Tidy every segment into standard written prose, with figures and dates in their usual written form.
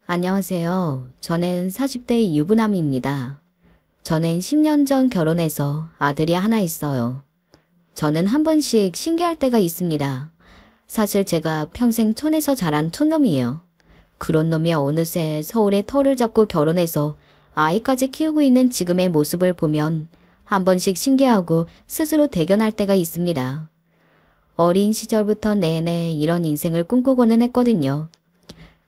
안녕하세요. 저는 40대 유부남입니다. 저는 10년 전 결혼해서 아들이 하나 있어요. 저는 한 번씩 신기할 때가 있습니다. 사실 제가 평생 촌에서 자란 촌놈이에요. 그런 놈이 어느새 서울에 터를 잡고 결혼해서 아이까지 키우고 있는 지금의 모습을 보면 한 번씩 신기하고 스스로 대견할 때가 있습니다. 어린 시절부터 내내 이런 인생을 꿈꾸고는 했거든요.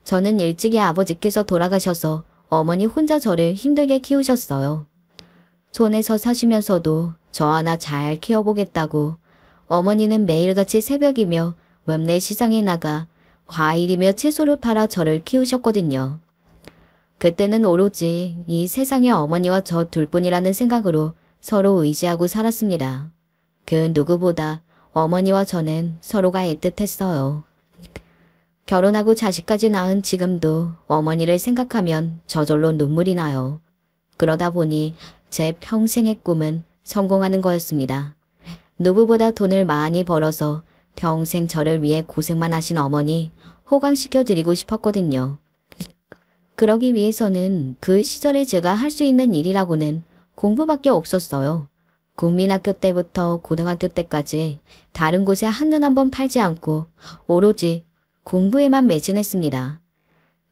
저는 일찍이 아버지께서 돌아가셔서 어머니 혼자 저를 힘들게 키우셨어요. 촌에서 사시면서도 저 하나 잘 키워보겠다고 어머니는 매일같이 새벽이며 읍내 시장에 나가 과일이며 채소를 팔아 저를 키우셨거든요. 그때는 오로지 이 세상에 어머니와 저 둘뿐이라는 생각으로 서로 의지하고 살았습니다. 그 누구보다 어머니와 저는 서로가 애틋했어요. 결혼하고 자식까지 낳은 지금도 어머니를 생각하면 저절로 눈물이 나요. 그러다 보니 제 평생의 꿈은 성공하는 거였습니다. 누구보다 돈을 많이 벌어서 평생 저를 위해 고생만 하신 어머니 호강시켜 드리고 싶었거든요. 그러기 위해서는 그 시절에 제가 할 수 있는 일이라고는 공부밖에 없었어요. 국민학교 때부터 고등학교 때까지 다른 곳에 한눈 한번 팔지 않고 오로지 공부에만 매진했습니다.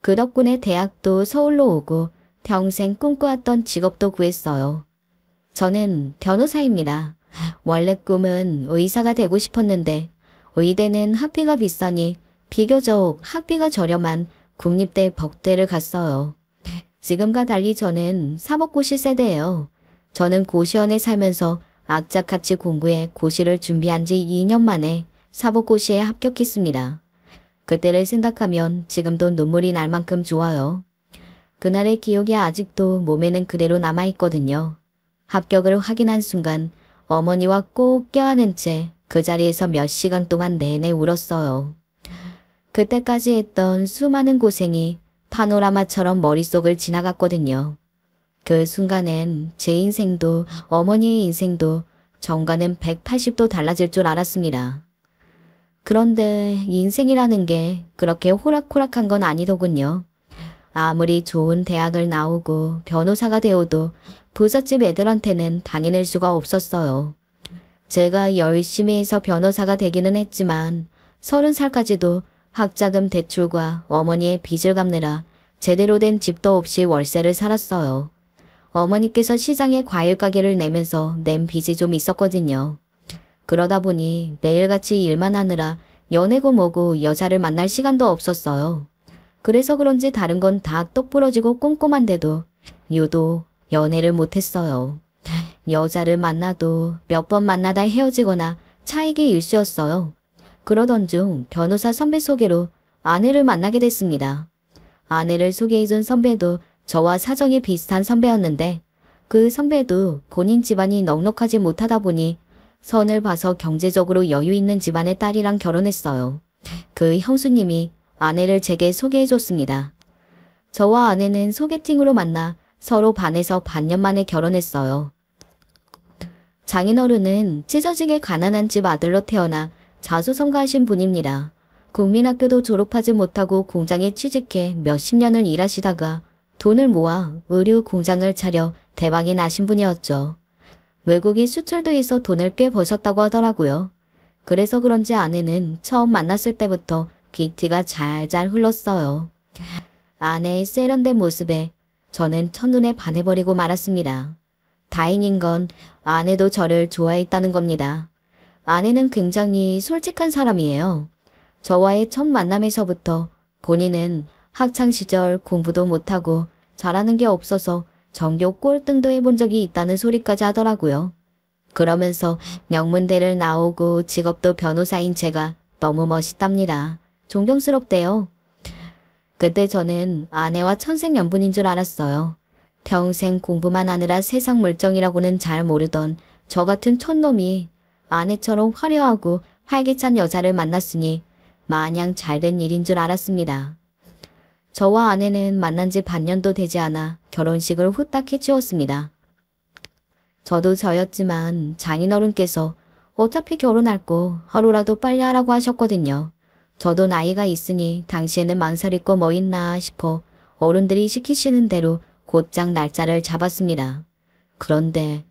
그 덕분에 대학도 서울로 오고 평생 꿈꿔왔던 직업도 구했어요. 저는 변호사입니다. 원래 꿈은 의사가 되고 싶었는데 의대는 학비가 비싸니 비교적 학비가 저렴한 국립대 법대를 갔어요. 지금과 달리 저는 사법고시 세대예요. 저는 고시원에 살면서 악착같이 공부해 고시를 준비한 지 2년 만에 사법고시에 합격했습니다. 그때를 생각하면 지금도 눈물이 날 만큼 좋아요. 그날의 기억이 아직도 몸에는 그대로 남아있거든요. 합격을 확인한 순간 어머니와 꼭 껴안은 채 그 자리에서 몇 시간 동안 내내 울었어요. 그때까지 했던 수많은 고생이 파노라마처럼 머릿속을 지나갔거든요. 그 순간엔 제 인생도 어머니의 인생도 정과는 180도 달라질 줄 알았습니다. 그런데 인생이라는 게 그렇게 호락호락한 건 아니더군요. 아무리 좋은 대학을 나오고 변호사가 되어도 부잣집 애들한테는 다니낼 수가 없었어요. 제가 열심히 해서 변호사가 되기는 했지만 30살까지도 학자금 대출과 어머니의 빚을 갚느라 제대로 된 집도 없이 월세를 살았어요. 어머니께서 시장에 과일 가게를 내면서 낸 빚이 좀 있었거든요. 그러다 보니 매일같이 일만 하느라 연애고 뭐고 여자를 만날 시간도 없었어요. 그래서 그런지 다른 건 다 똑부러지고 꼼꼼한데도 유독 연애를 못했어요. 여자를 만나도 몇 번 만나다 헤어지거나 차이기 일쑤였어요. 그러던 중 변호사 선배 소개로 아내를 만나게 됐습니다. 아내를 소개해준 선배도 저와 사정이 비슷한 선배였는데 그 선배도 본인 집안이 넉넉하지 못하다 보니 선을 봐서 경제적으로 여유 있는 집안의 딸이랑 결혼했어요. 그 형수님이 아내를 제게 소개해줬습니다. 저와 아내는 소개팅으로 만나 서로 반해서 반년 만에 결혼했어요. 장인어른은 찢어지게 가난한 집 아들로 태어나 자수성가하신 분입니다. 국민학교도 졸업하지 못하고 공장에 취직해 몇십 년을 일하시다가 돈을 모아 의류 공장을 차려 대박이 나신 분이었죠. 외국인 수출도 해서 돈을 꽤 버셨다고 하더라고요. 그래서 그런지 아내는 처음 만났을 때부터 귀티가 잘잘 흘렀어요. 아내의 세련된 모습에 저는 첫눈에 반해버리고 말았습니다. 다행인 건 아내도 저를 좋아했다는 겁니다. 아내는 굉장히 솔직한 사람이에요. 저와의 첫 만남에서부터 본인은 학창시절 공부도 못하고 잘하는 게 없어서 전교 꼴등도 해본 적이 있다는 소리까지 하더라고요. 그러면서 명문대를 나오고 직업도 변호사인 제가 너무 멋있답니다. 존경스럽대요. 그때 저는 아내와 천생연분인 줄 알았어요. 평생 공부만 하느라 세상 물정이라고는 잘 모르던 저 같은 촌놈이 아내처럼 화려하고 활기찬 여자를 만났으니 마냥 잘된 일인 줄 알았습니다. 저와 아내는 만난 지 반년도 되지 않아 결혼식을 후딱 해치웠습니다. 저도 저였지만 장인어른께서 어차피 결혼할 거 하루라도 빨리 하라고 하셨거든요. 저도 나이가 있으니 당시에는 망설일 거 뭐 있나 싶어 어른들이 시키시는 대로 곧장 날짜를 잡았습니다. 그런데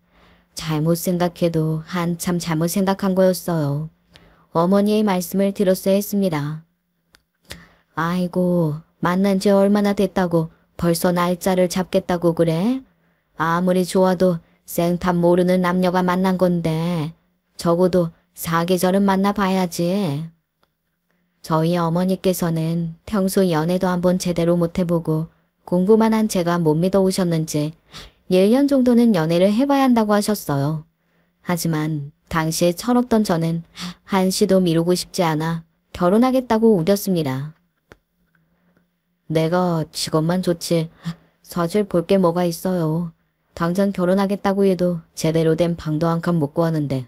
잘못 생각해도 한참 잘못 생각한 거였어요. 어머니의 말씀을 들었어야 했습니다. 아이고, 만난 지 얼마나 됐다고 벌써 날짜를 잡겠다고 그래? 아무리 좋아도 생판 모르는 남녀가 만난 건데 적어도 사계절은 만나봐야지. 저희 어머니께서는 평소 연애도 한번 제대로 못 해보고 공부만 한 제가 못 믿어 오셨는지 1년 정도는 연애를 해봐야 한다고 하셨어요. 하지만 당시에 철없던 저는 한시도 미루고 싶지 않아 결혼하겠다고 우겼습니다. 내가 직업만 좋지 사실 볼 게 뭐가 있어요. 당장 결혼하겠다고 해도 제대로 된 방도 한 칸 못 구하는데.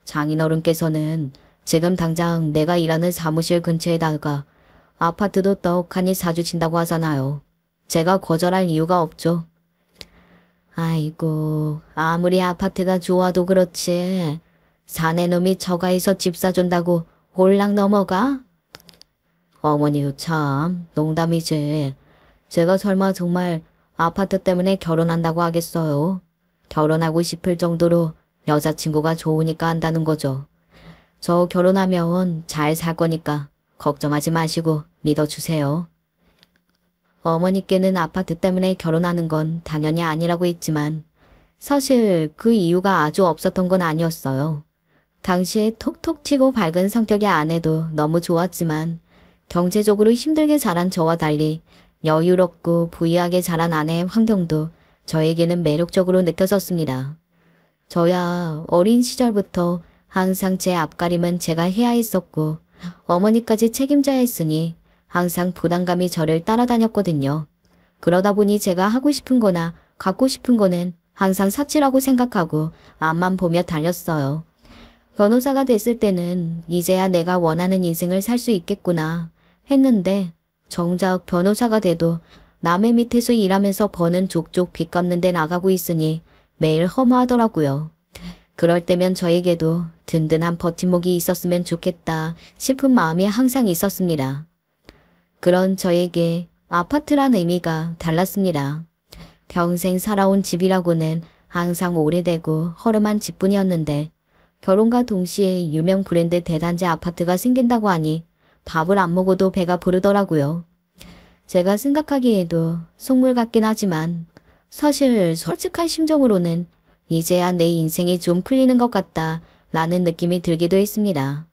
장인어른께서는 지금 당장 내가 일하는 사무실 근처에다가 아파트도 떡하니 사주신다고 하잖아요. 제가 거절할 이유가 없죠. 아이고, 아무리 아파트가 좋아도 그렇지. 사내놈이 처가에서 집 사준다고 홀랑 넘어가? 어머니요 참 농담이지. 제가 설마 정말 아파트 때문에 결혼한다고 하겠어요. 결혼하고 싶을 정도로 여자친구가 좋으니까 한다는 거죠. 저 결혼하면 잘 살 거니까 걱정하지 마시고 믿어주세요. 어머니께는 아파트 때문에 결혼하는 건 당연히 아니라고 했지만 사실 그 이유가 아주 없었던 건 아니었어요. 당시에 톡톡 튀고 밝은 성격의 아내도 너무 좋았지만 경제적으로 힘들게 자란 저와 달리 여유롭고 부유하게 자란 아내의 환경도 저에게는 매력적으로 느껴졌습니다. 저야 어린 시절부터 항상 제 앞가림은 제가 해야 했었고 어머니까지 책임져야 했으니 항상 부담감이 저를 따라다녔거든요. 그러다 보니 제가 하고 싶은 거나 갖고 싶은 거는 항상 사치라고 생각하고 앞만 보며 달렸어요. 변호사가 됐을 때는 이제야 내가 원하는 인생을 살 수 있겠구나 했는데 정작 변호사가 돼도 남의 밑에서 일하면서 버는 족족 빚 갚는 데 나가고 있으니 매일 허무하더라고요. 그럴 때면 저에게도 든든한 버팀목이 있었으면 좋겠다 싶은 마음이 항상 있었습니다. 그런 저에게 아파트란 의미가 달랐습니다. 평생 살아온 집이라고는 항상 오래되고 허름한 집뿐이었는데 결혼과 동시에 유명 브랜드 대단지 아파트가 생긴다고 하니 밥을 안 먹어도 배가 부르더라고요. 제가 생각하기에도 속물 같긴 하지만 사실 솔직한 심정으로는 이제야 내 인생이 좀 풀리는 것 같다 라는 느낌이 들기도 했습니다.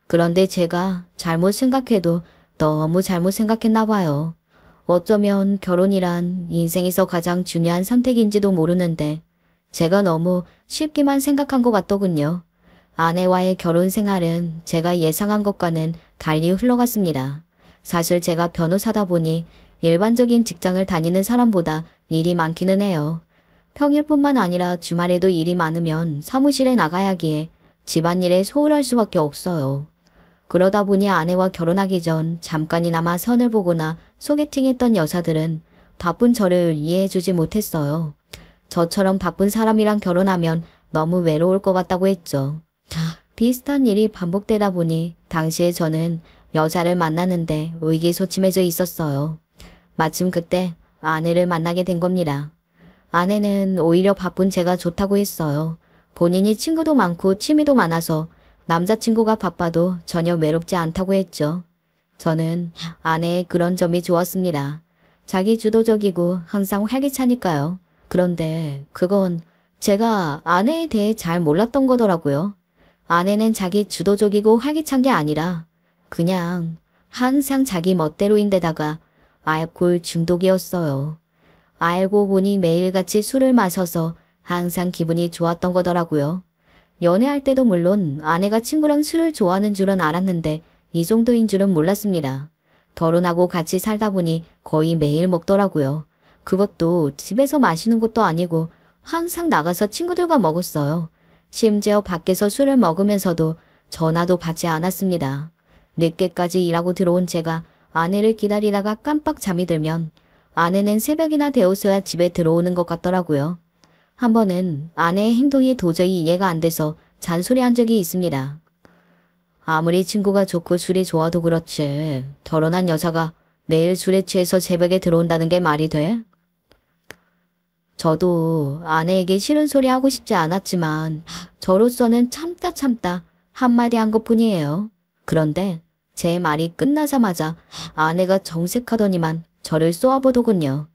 그런데 제가 잘못 생각해도 너무 잘못 생각했나 봐요. 어쩌면 결혼이란 인생에서 가장 중요한 선택인지도 모르는데 제가 너무 쉽게만 생각한 것 같더군요. 아내와의 결혼 생활은 제가 예상한 것과는 달리 흘러갔습니다. 사실 제가 변호사다 보니 일반적인 직장을 다니는 사람보다 일이 많기는 해요. 평일뿐만 아니라 주말에도 일이 많으면 사무실에 나가야 하기에 집안일에 소홀할 수밖에 없어요. 그러다 보니 아내와 결혼하기 전 잠깐이나마 선을 보거나 소개팅했던 여자들은 바쁜 저를 이해해주지 못했어요. 저처럼 바쁜 사람이랑 결혼하면 너무 외로울 것 같다고 했죠. 비슷한 일이 반복되다 보니 당시에 저는 여자를 만나는데 의기소침해져 있었어요. 마침 그때 아내를 만나게 된 겁니다. 아내는 오히려 바쁜 제가 좋다고 했어요. 본인이 친구도 많고 취미도 많아서 남자친구가 바빠도 전혀 외롭지 않다고 했죠. 저는 아내의 그런 점이 좋았습니다. 자기 주도적이고 항상 활기차니까요. 그런데 그건 제가 아내에 대해 잘 몰랐던 거더라고요. 아내는 자기 주도적이고 활기찬 게 아니라 그냥 항상 자기 멋대로인데다가 알코올 중독이었어요. 알고 보니 매일같이 술을 마셔서 항상 기분이 좋았던 거더라고요. 연애할 때도 물론 아내가 친구랑 술을 좋아하는 줄은 알았는데 이 정도인 줄은 몰랐습니다. 결혼하고 같이 살다 보니 거의 매일 먹더라고요. 그것도 집에서 마시는 것도 아니고 항상 나가서 친구들과 먹었어요. 심지어 밖에서 술을 먹으면서도 전화도 받지 않았습니다. 늦게까지 일하고 들어온 제가 아내를 기다리다가 깜빡 잠이 들면 아내는 새벽이나 되어서야 집에 들어오는 것 같더라고요. 한 번은 아내의 행동이 도저히 이해가 안 돼서 잔소리한 적이 있습니다. 아무리 친구가 좋고 술이 좋아도 그렇지 결혼한 여자가 매일 술에 취해서 새벽에 들어온다는 게 말이 돼? 저도 아내에게 싫은 소리 하고 싶지 않았지만 저로서는 참다 한마디 한 것뿐이에요. 그런데 제 말이 끝나자마자 아내가 정색하더니만 저를 쏘아보더군요.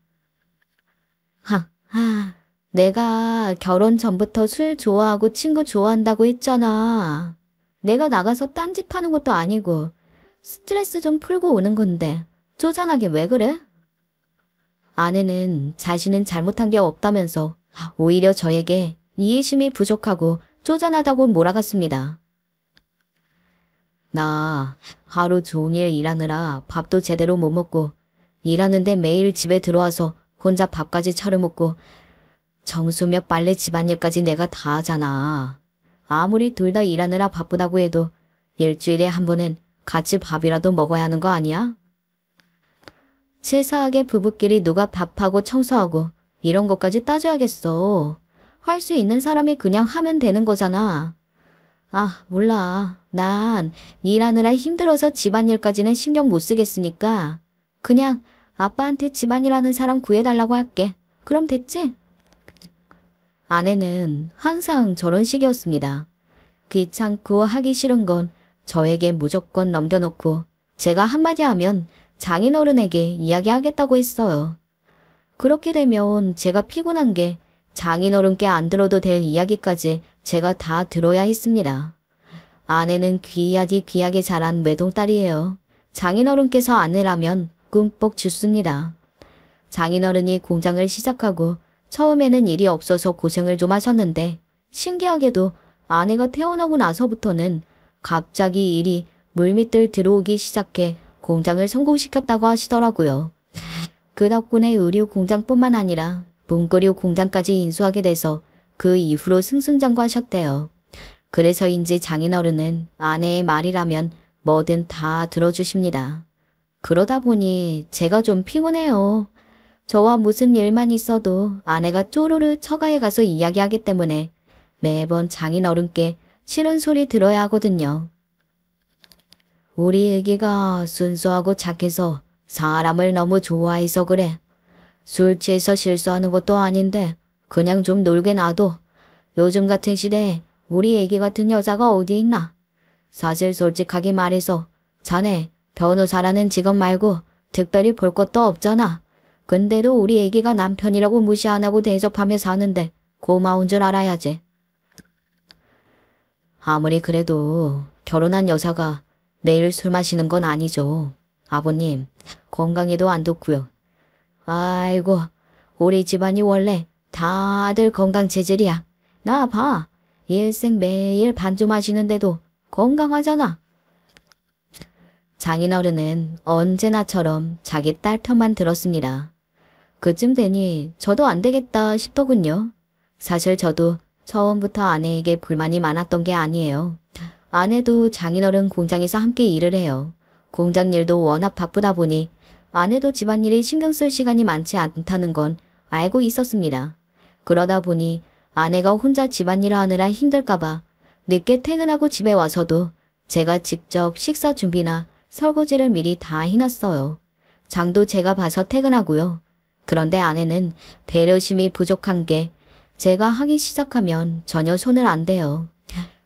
내가 결혼 전부터 술 좋아하고 친구 좋아한다고 했잖아. 내가 나가서 딴짓 하는 것도 아니고 스트레스 좀 풀고 오는 건데 쪼잔하게 왜 그래? 아내는 자신은 잘못한 게 없다면서 오히려 저에게 이해심이 부족하고 쪼잔하다고 몰아갔습니다. 나 하루 종일 일하느라 밥도 제대로 못 먹고 일하는데 매일 집에 들어와서 혼자 밥까지 차려 먹고 정수며 빨래 집안일까지 내가 다 하잖아. 아무리 둘 다 일하느라 바쁘다고 해도 일주일에 한 번은 같이 밥이라도 먹어야 하는 거 아니야? 치사하게 부부끼리 누가 밥하고 청소하고 이런 것까지 따져야겠어. 할 수 있는 사람이 그냥 하면 되는 거잖아. 몰라. 난 일하느라 힘들어서 집안일까지는 신경 못 쓰겠으니까 그냥 아빠한테 집안일 하는 사람 구해달라고 할게. 그럼 됐지? 아내는 항상 저런 식이었습니다. 귀찮고 하기 싫은 건 저에게 무조건 넘겨놓고 제가 한마디 하면 장인어른에게 이야기하겠다고 했어요. 그렇게 되면 제가 피곤한 게 장인어른께 안 들어도 될 이야기까지 제가 다 들어야 했습니다. 아내는 귀하디 귀하게 자란 외동딸이에요. 장인어른께서 아내라면 꿈뻑 죽습니다. 장인어른이 공장을 시작하고 처음에는 일이 없어서 고생을 좀 하셨는데 신기하게도 아내가 태어나고 나서부터는 갑자기 일이 물밑을 들어오기 시작해 공장을 성공시켰다고 하시더라고요. 그 덕분에 의류 공장뿐만 아니라 문구류 공장까지 인수하게 돼서 그 이후로 승승장구하셨대요. 그래서인지 장인어른은 아내의 말이라면 뭐든 다 들어주십니다. 그러다 보니 제가 좀 피곤해요. 저와 무슨 일만 있어도 아내가 쪼르르 처가에 가서 이야기하기 때문에 매번 장인어른께 싫은 소리 들어야 하거든요. 우리 애기가 순수하고 착해서 사람을 너무 좋아해서 그래. 술 취해서 실수하는 것도 아닌데 그냥 좀 놀게 놔둬. 요즘 같은 시대에 우리 애기 같은 여자가 어디 있나? 사실 솔직하게 말해서 자네 변호사라는 직업 말고 특별히 볼 것도 없잖아. 근데도 우리 애기가 남편이라고 무시 안 하고 대접하며 사는데 고마운 줄 알아야지. 아무리 그래도 결혼한 여자가 매일 술 마시는 건 아니죠. 아버님, 건강에도 안 좋고요. 아이고, 우리 집안이 원래 다들 건강 체질이야. 나 봐. 일생 매일 반주 마시는데도 건강하잖아. 장인어른은 언제나처럼 자기 딸 편만 들었습니다. 그쯤 되니 저도 안 되겠다 싶더군요. 사실 저도 처음부터 아내에게 불만이 많았던 게 아니에요. 아내도 장인어른 공장에서 함께 일을 해요. 공장 일도 워낙 바쁘다 보니 아내도 집안일에 신경 쓸 시간이 많지 않다는 건 알고 있었습니다. 그러다 보니 아내가 혼자 집안일을 하느라 힘들까봐 늦게 퇴근하고 집에 와서도 제가 직접 식사 준비나 설거지를 미리 다 해놨어요. 장도 제가 봐서 퇴근하고요. 그런데 아내는 배려심이 부족한 게 제가 하기 시작하면 전혀 손을 안 대요.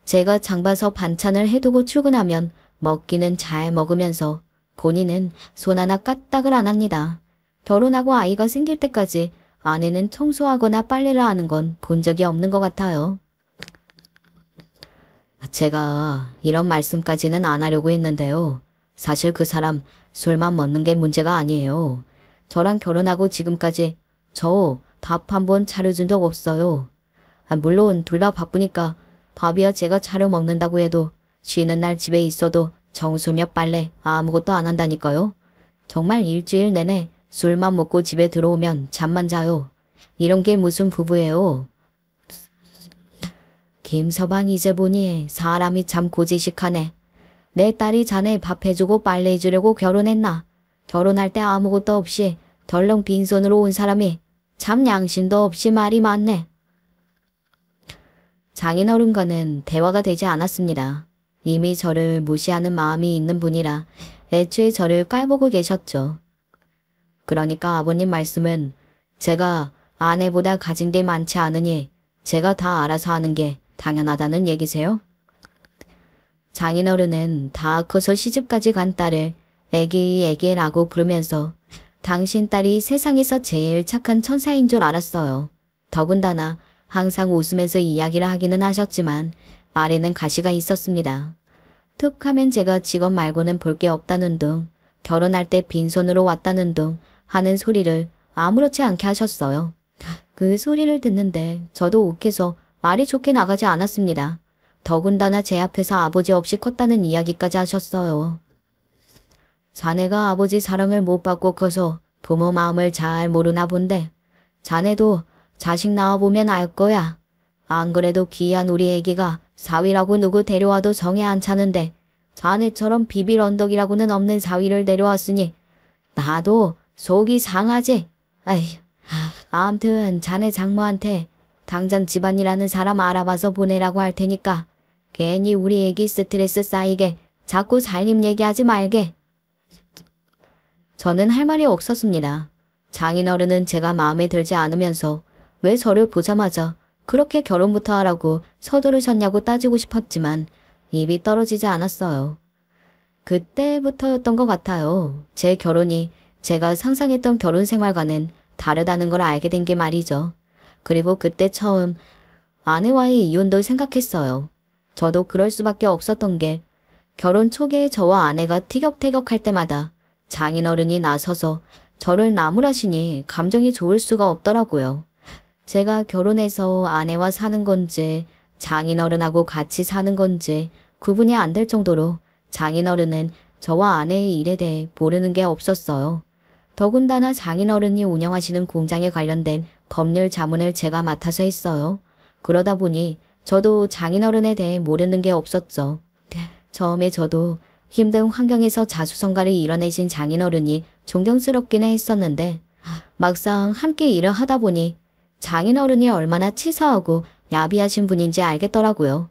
제가 장 봐서 반찬을 해두고 출근하면 먹기는 잘 먹으면서 본인은 손 하나 까딱을 안 합니다. 결혼하고 아이가 생길 때까지 아내는 청소하거나 빨래를 하는 건 본 적이 없는 것 같아요. 제가 이런 말씀까지는 안 하려고 했는데요. 사실 그 사람 술만 먹는 게 문제가 아니에요. 저랑 결혼하고 지금까지 저 밥 한 번 차려준 적 없어요. 물론 둘 다 바쁘니까 밥이야 제가 차려 먹는다고 해도 쉬는 날 집에 있어도 청소며 빨래 아무것도 안 한다니까요. 정말 일주일 내내 술만 먹고 집에 들어오면 잠만 자요. 이런 게 무슨 부부예요. 김서방 이제 보니 사람이 참 고지식하네. 내 딸이 자네 밥 해주고 빨래 해주려고 결혼했나? 결혼할 때 아무것도 없이 덜렁 빈손으로 온 사람이 참 양심도 없이 말이 많네. 장인어른과는 대화가 되지 않았습니다. 이미 저를 무시하는 마음이 있는 분이라 애초에 저를 깔보고 계셨죠. 그러니까 아버님 말씀은 제가 아내보다 가진 게 많지 않으니 제가 다 알아서 하는 게 당연하다는 얘기세요? 장인어른은 다 커서 시집까지 간 딸을 애기라고 부르면서 당신 딸이 세상에서 제일 착한 천사인 줄 알았어요. 더군다나 항상 웃으면서 이야기를 하기는 하셨지만 말에는 가시가 있었습니다. 툭 하면 제가 직업 말고는 볼 게 없다는 둥, 결혼할 때 빈손으로 왔다는 둥 하는 소리를 아무렇지 않게 하셨어요. 그 소리를 듣는데 저도 욱해서 말이 좋게 나가지 않았습니다. 더군다나 제 앞에서 아버지 없이 컸다는 이야기까지 하셨어요. 자네가 아버지 사랑을 못 받고 커서 부모 마음을 잘 모르나 본데 자네도 자식 낳아보면 알 거야. 안 그래도 귀한 우리 애기가 사위라고 누구 데려와도 정에 안 차는데 자네처럼 비빌 언덕이라고는 없는 사위를 데려왔으니 나도 속이 상하지. 아휴, 아무튼 자네 장모한테 당장 집안이라는 사람 알아봐서 보내라고 할 테니까 괜히 우리 애기 스트레스 쌓이게 자꾸 살림 얘기하지 말게. 저는 할 말이 없었습니다. 장인어른은 제가 마음에 들지 않으면서 왜 저를 보자마자 그렇게 결혼부터 하라고 서두르셨냐고 따지고 싶었지만 입이 떨어지지 않았어요. 그때부터였던 것 같아요. 제 결혼이 제가 상상했던 결혼 생활과는 다르다는 걸 알게 된 게 말이죠. 그리고 그때 처음 아내와의 이혼도 생각했어요. 저도 그럴 수밖에 없었던 게 결혼 초기에 저와 아내가 티격태격할 때마다 장인어른이 나서서 저를 나무라시니 감정이 좋을 수가 없더라고요. 제가 결혼해서 아내와 사는 건지 장인어른하고 같이 사는 건지 구분이 안 될 정도로 장인어른은 저와 아내의 일에 대해 모르는 게 없었어요. 더군다나 장인어른이 운영하시는 공장에 관련된 법률 자문을 제가 맡아서 했어요. 그러다 보니 저도 장인어른에 대해 모르는 게 없었죠. 처음에 저도 힘든 환경에서 자수성가를 이뤄내신 장인어른이 존경스럽기는 했었는데 막상 함께 일을 하다 보니 장인어른이 얼마나 치사하고 야비하신 분인지 알겠더라고요.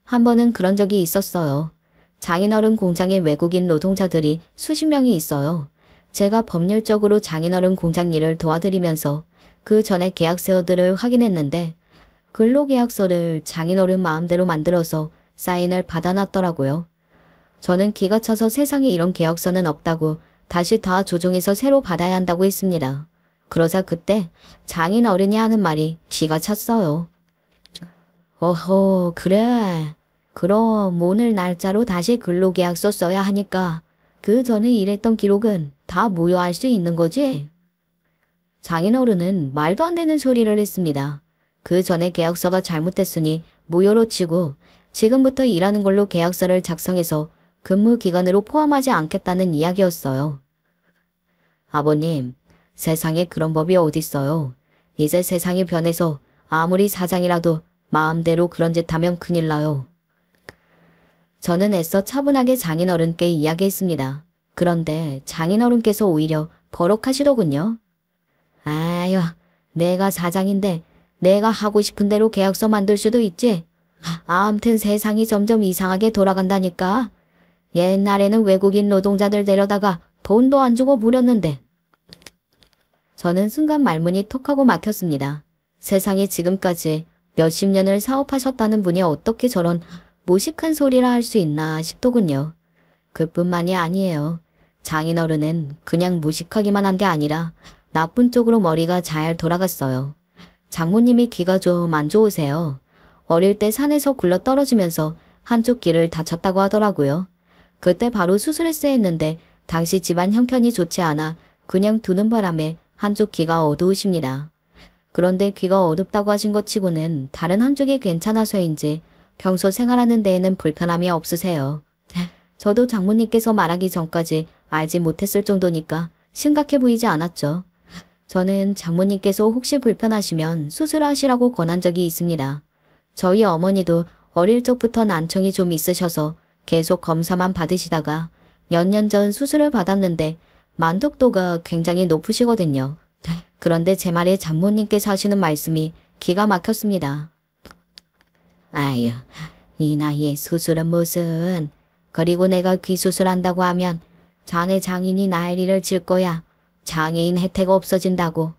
한 번은 그런 적이 있었어요. 장인어른 공장에 외국인 노동자들이 수십 명이 있어요. 제가 법률적으로 장인어른 공장 일을 도와드리면서 그 전에 계약서들을 확인했는데 근로계약서를 장인어른 마음대로 만들어서 사인을 받아놨더라고요. 저는 기가 차서 세상에 이런 계약서는 없다고 다시 다 조정해서 새로 받아야 한다고 했습니다. 그러자 그때 장인어른이 하는 말이 기가 찼어요. 어허, 그래. 그럼 오늘 날짜로 다시 근로계약서 써야 하니까 그 전에 일했던 기록은 다 무효할 수 있는 거지? 장인어른은 말도 안 되는 소리를 했습니다. 그 전에 계약서가 잘못됐으니 무효로 치고 지금부터 일하는 걸로 계약서를 작성해서 근무 기간으로 포함하지 않겠다는 이야기였어요. 아버님, 세상에 그런 법이 어딨어요. 이제 세상이 변해서 아무리 사장이라도 마음대로 그런 짓 하면 큰일 나요. 저는 애써 차분하게 장인어른께 이야기했습니다. 그런데 장인어른께서 오히려 버럭하시더군요. 아유, 내가 사장인데 내가 하고 싶은 대로 계약서 만들 수도 있지. 아무튼 세상이 점점 이상하게 돌아간다니까. 옛날에는 외국인 노동자들 데려다가 돈도 안 주고 부렸는데. 저는 순간 말문이 톡 하고 막혔습니다. 세상에 지금까지 몇십 년을 사업하셨다는 분이 어떻게 저런 무식한 소리라 할 수 있나 싶더군요. 그뿐만이 아니에요. 장인어른은 그냥 무식하기만 한 게 아니라 나쁜 쪽으로 머리가 잘 돌아갔어요. 장모님이 귀가 좀 안 좋으세요. 어릴 때 산에서 굴러 떨어지면서 한쪽 귀를 다쳤다고 하더라고요. 그때 바로 수술했어야 했는데 당시 집안 형편이 좋지 않아 그냥 두는 바람에 한쪽 귀가 어두우십니다. 그런데 귀가 어둡다고 하신 것 치고는 다른 한쪽이 괜찮아서인지 평소 생활하는 데에는 불편함이 없으세요. 저도 장모님께서 말하기 전까지 알지 못했을 정도니까 심각해 보이지 않았죠. 저는 장모님께서 혹시 불편하시면 수술하시라고 권한 적이 있습니다. 저희 어머니도 어릴 적부터 난청이 좀 있으셔서 계속 검사만 받으시다가 몇 년 전 수술을 받았는데 만족도가 굉장히 높으시거든요. 그런데 제 말에 장모님께서 하시는 말씀이 기가 막혔습니다. 아유, 이 나이에 수술은 무슨. 그리고 내가 귀 수술한다고 하면 자네 장인이 난리를 칠 거야. 장애인 혜택 없어진다고.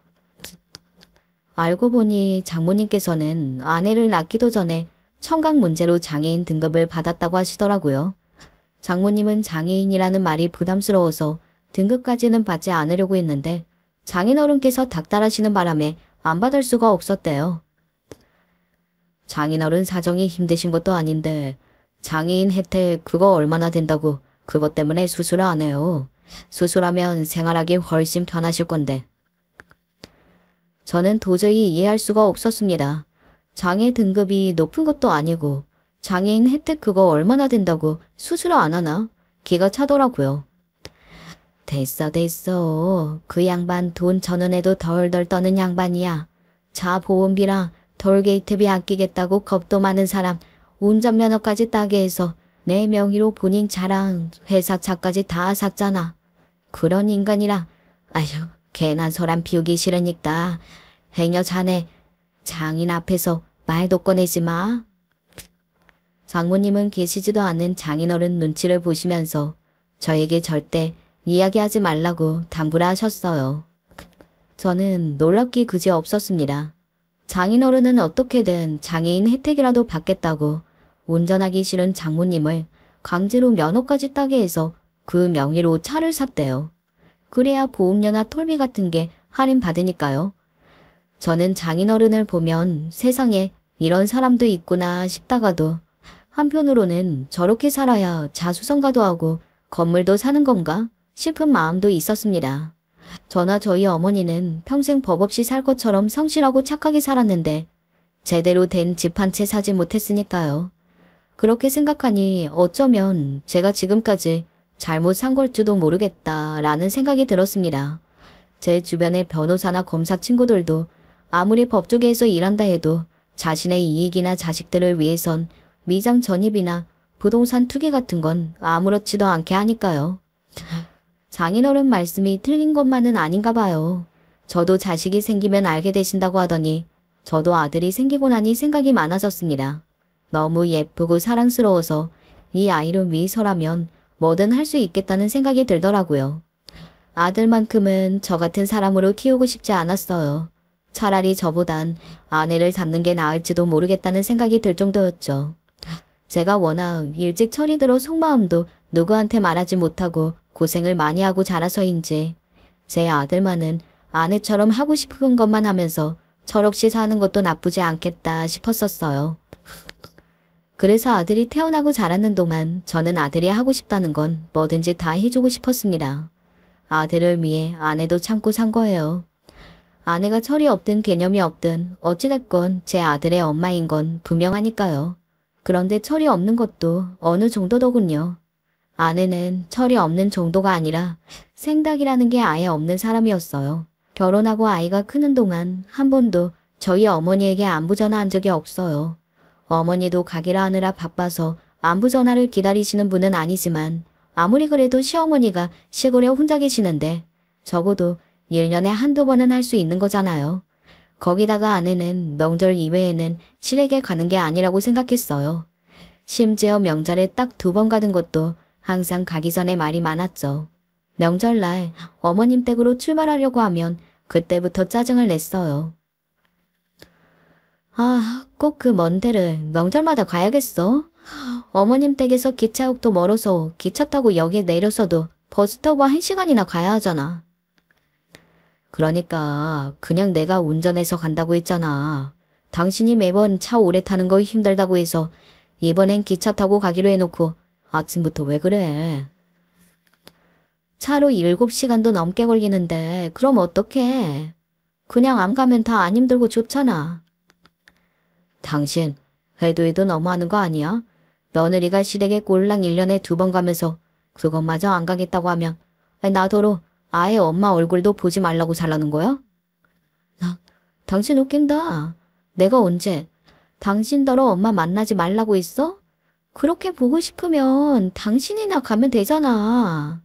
알고 보니 장모님께서는 아내를 낳기도 전에 청각 문제로 장애인 등급을 받았다고 하시더라고요. 장모님은 장애인이라는 말이 부담스러워서 등급까지는 받지 않으려고 했는데 장인어른께서 닥달하시는 바람에 안 받을 수가 없었대요. 장인어른 사정이 힘드신 것도 아닌데 장애인 혜택 그거 얼마나 된다고 그것 때문에 수술을 안 해요. 수술하면 생활하기 훨씬 편하실 건데. 저는 도저히 이해할 수가 없었습니다. 장애 등급이 높은 것도 아니고 장애인 혜택 그거 얼마나 된다고 수술을 안 하나? 기가 차더라고요. 됐어. 그 양반 돈 1,000원에도 덜덜 떠는 양반이야. 자 보험비랑 톨게이트비 아끼겠다고 겁도 많은 사람 운전면허까지 따게 해서 내 명의로 본인 차랑 회사 차까지 다 샀잖아. 그런 인간이라 아휴 괜한 소란 피우기 싫으니까 행여 자네 장인 앞에서 말도 꺼내지 마. 장모님은 계시지도 않은 장인어른 눈치를 보시면서 저에게 절대 이야기하지 말라고 당부를 하셨어요. 저는 놀랍기 그지없었습니다. 장인어른은 어떻게든 장애인 혜택이라도 받겠다고 운전하기 싫은 장모님을 강제로 면허까지 따게 해서 그 명의로 차를 샀대요. 그래야 보험료나 톨비 같은 게 할인받으니까요. 저는 장인어른을 보면 세상에 이런 사람도 있구나 싶다가도 한편으로는 저렇게 살아야 자수성가도 하고 건물도 사는 건가 싶은 마음도 있었습니다. 저나 저희 어머니는 평생 법 없이 살 것처럼 성실하고 착하게 살았는데 제대로 된 집 한 채 사지 못했으니까요. 그렇게 생각하니 어쩌면 제가 지금까지 잘못 산 걸지도 모르겠다라는 생각이 들었습니다. 제 주변의 변호사나 검사 친구들도 아무리 법조계에서 일한다 해도 자신의 이익이나 자식들을 위해선 미장 전입이나 부동산 투기 같은 건 아무렇지도 않게 하니까요. 장인어른 말씀이 틀린 것만은 아닌가 봐요. 저도 자식이 생기면 알게 되신다고 하더니 저도 아들이 생기고 나니 생각이 많아졌습니다. 너무 예쁘고 사랑스러워서 이 아이를 위해서라면 뭐든 할 수 있겠다는 생각이 들더라고요. 아들만큼은 저 같은 사람으로 키우고 싶지 않았어요. 차라리 저보단 아내를 잡는 게 나을지도 모르겠다는 생각이 들 정도였죠. 제가 워낙 일찍 철이 들어 속마음도 누구한테 말하지 못하고 고생을 많이 하고 자라서인지 제 아들만은 아내처럼 하고 싶은 것만 하면서 철없이 사는 것도 나쁘지 않겠다 싶었었어요. 그래서 아들이 태어나고 자라는 동안 저는 아들이 하고 싶다는 건 뭐든지 다 해주고 싶었습니다. 아들을 위해 아내도 참고 산 거예요. 아내가 철이 없든 개념이 없든 어찌됐건 제 아들의 엄마인 건 분명하니까요. 그런데 철이 없는 것도 어느 정도더군요. 아내는 철이 없는 정도가 아니라 생각이라는 게 아예 없는 사람이었어요. 결혼하고 아이가 크는 동안 한 번도 저희 어머니에게 안부 전화한 적이 없어요. 어머니도 가게를 하느라 바빠서 안부 전화를 기다리시는 분은 아니지만 아무리 그래도 시어머니가 시골에 혼자 계시는데 적어도 1년에 한두 번은 할 수 있는 거잖아요. 거기다가 아내는 명절 이외에는 시댁에 가는 게 아니라고 생각했어요. 심지어 명절에 딱 2번 가는 것도 항상 가기 전에 말이 많았죠. 명절날 어머님 댁으로 출발하려고 하면 그때부터 짜증을 냈어요. 꼭 그 먼 데를 명절마다 가야겠어? 어머님 댁에서 기차역도 멀어서 기차 타고 역에 내려서도 버스 타고 1시간이나 가야 하잖아. 그러니까 그냥 내가 운전해서 간다고 했잖아. 당신이 매번 차 오래 타는 거 힘들다고 해서 이번엔 기차 타고 가기로 해놓고 아침부터 왜 그래? 차로 7시간도 넘게 걸리는데 그럼 어떡해? 그냥 안 가면 다 안 힘들고 좋잖아. 당신 해도 너무하는 거 아니야? 며느리가 시댁에 꼴랑 1년에 2번 가면서 그것마저 안 가겠다고 하면 나더러 아예 엄마 얼굴도 보지 말라고 살라는 거야? 당신 웃긴다. 내가 언제 당신더러 엄마 만나지 말라고 했어? 그렇게 보고 싶으면 당신이나 가면 되잖아.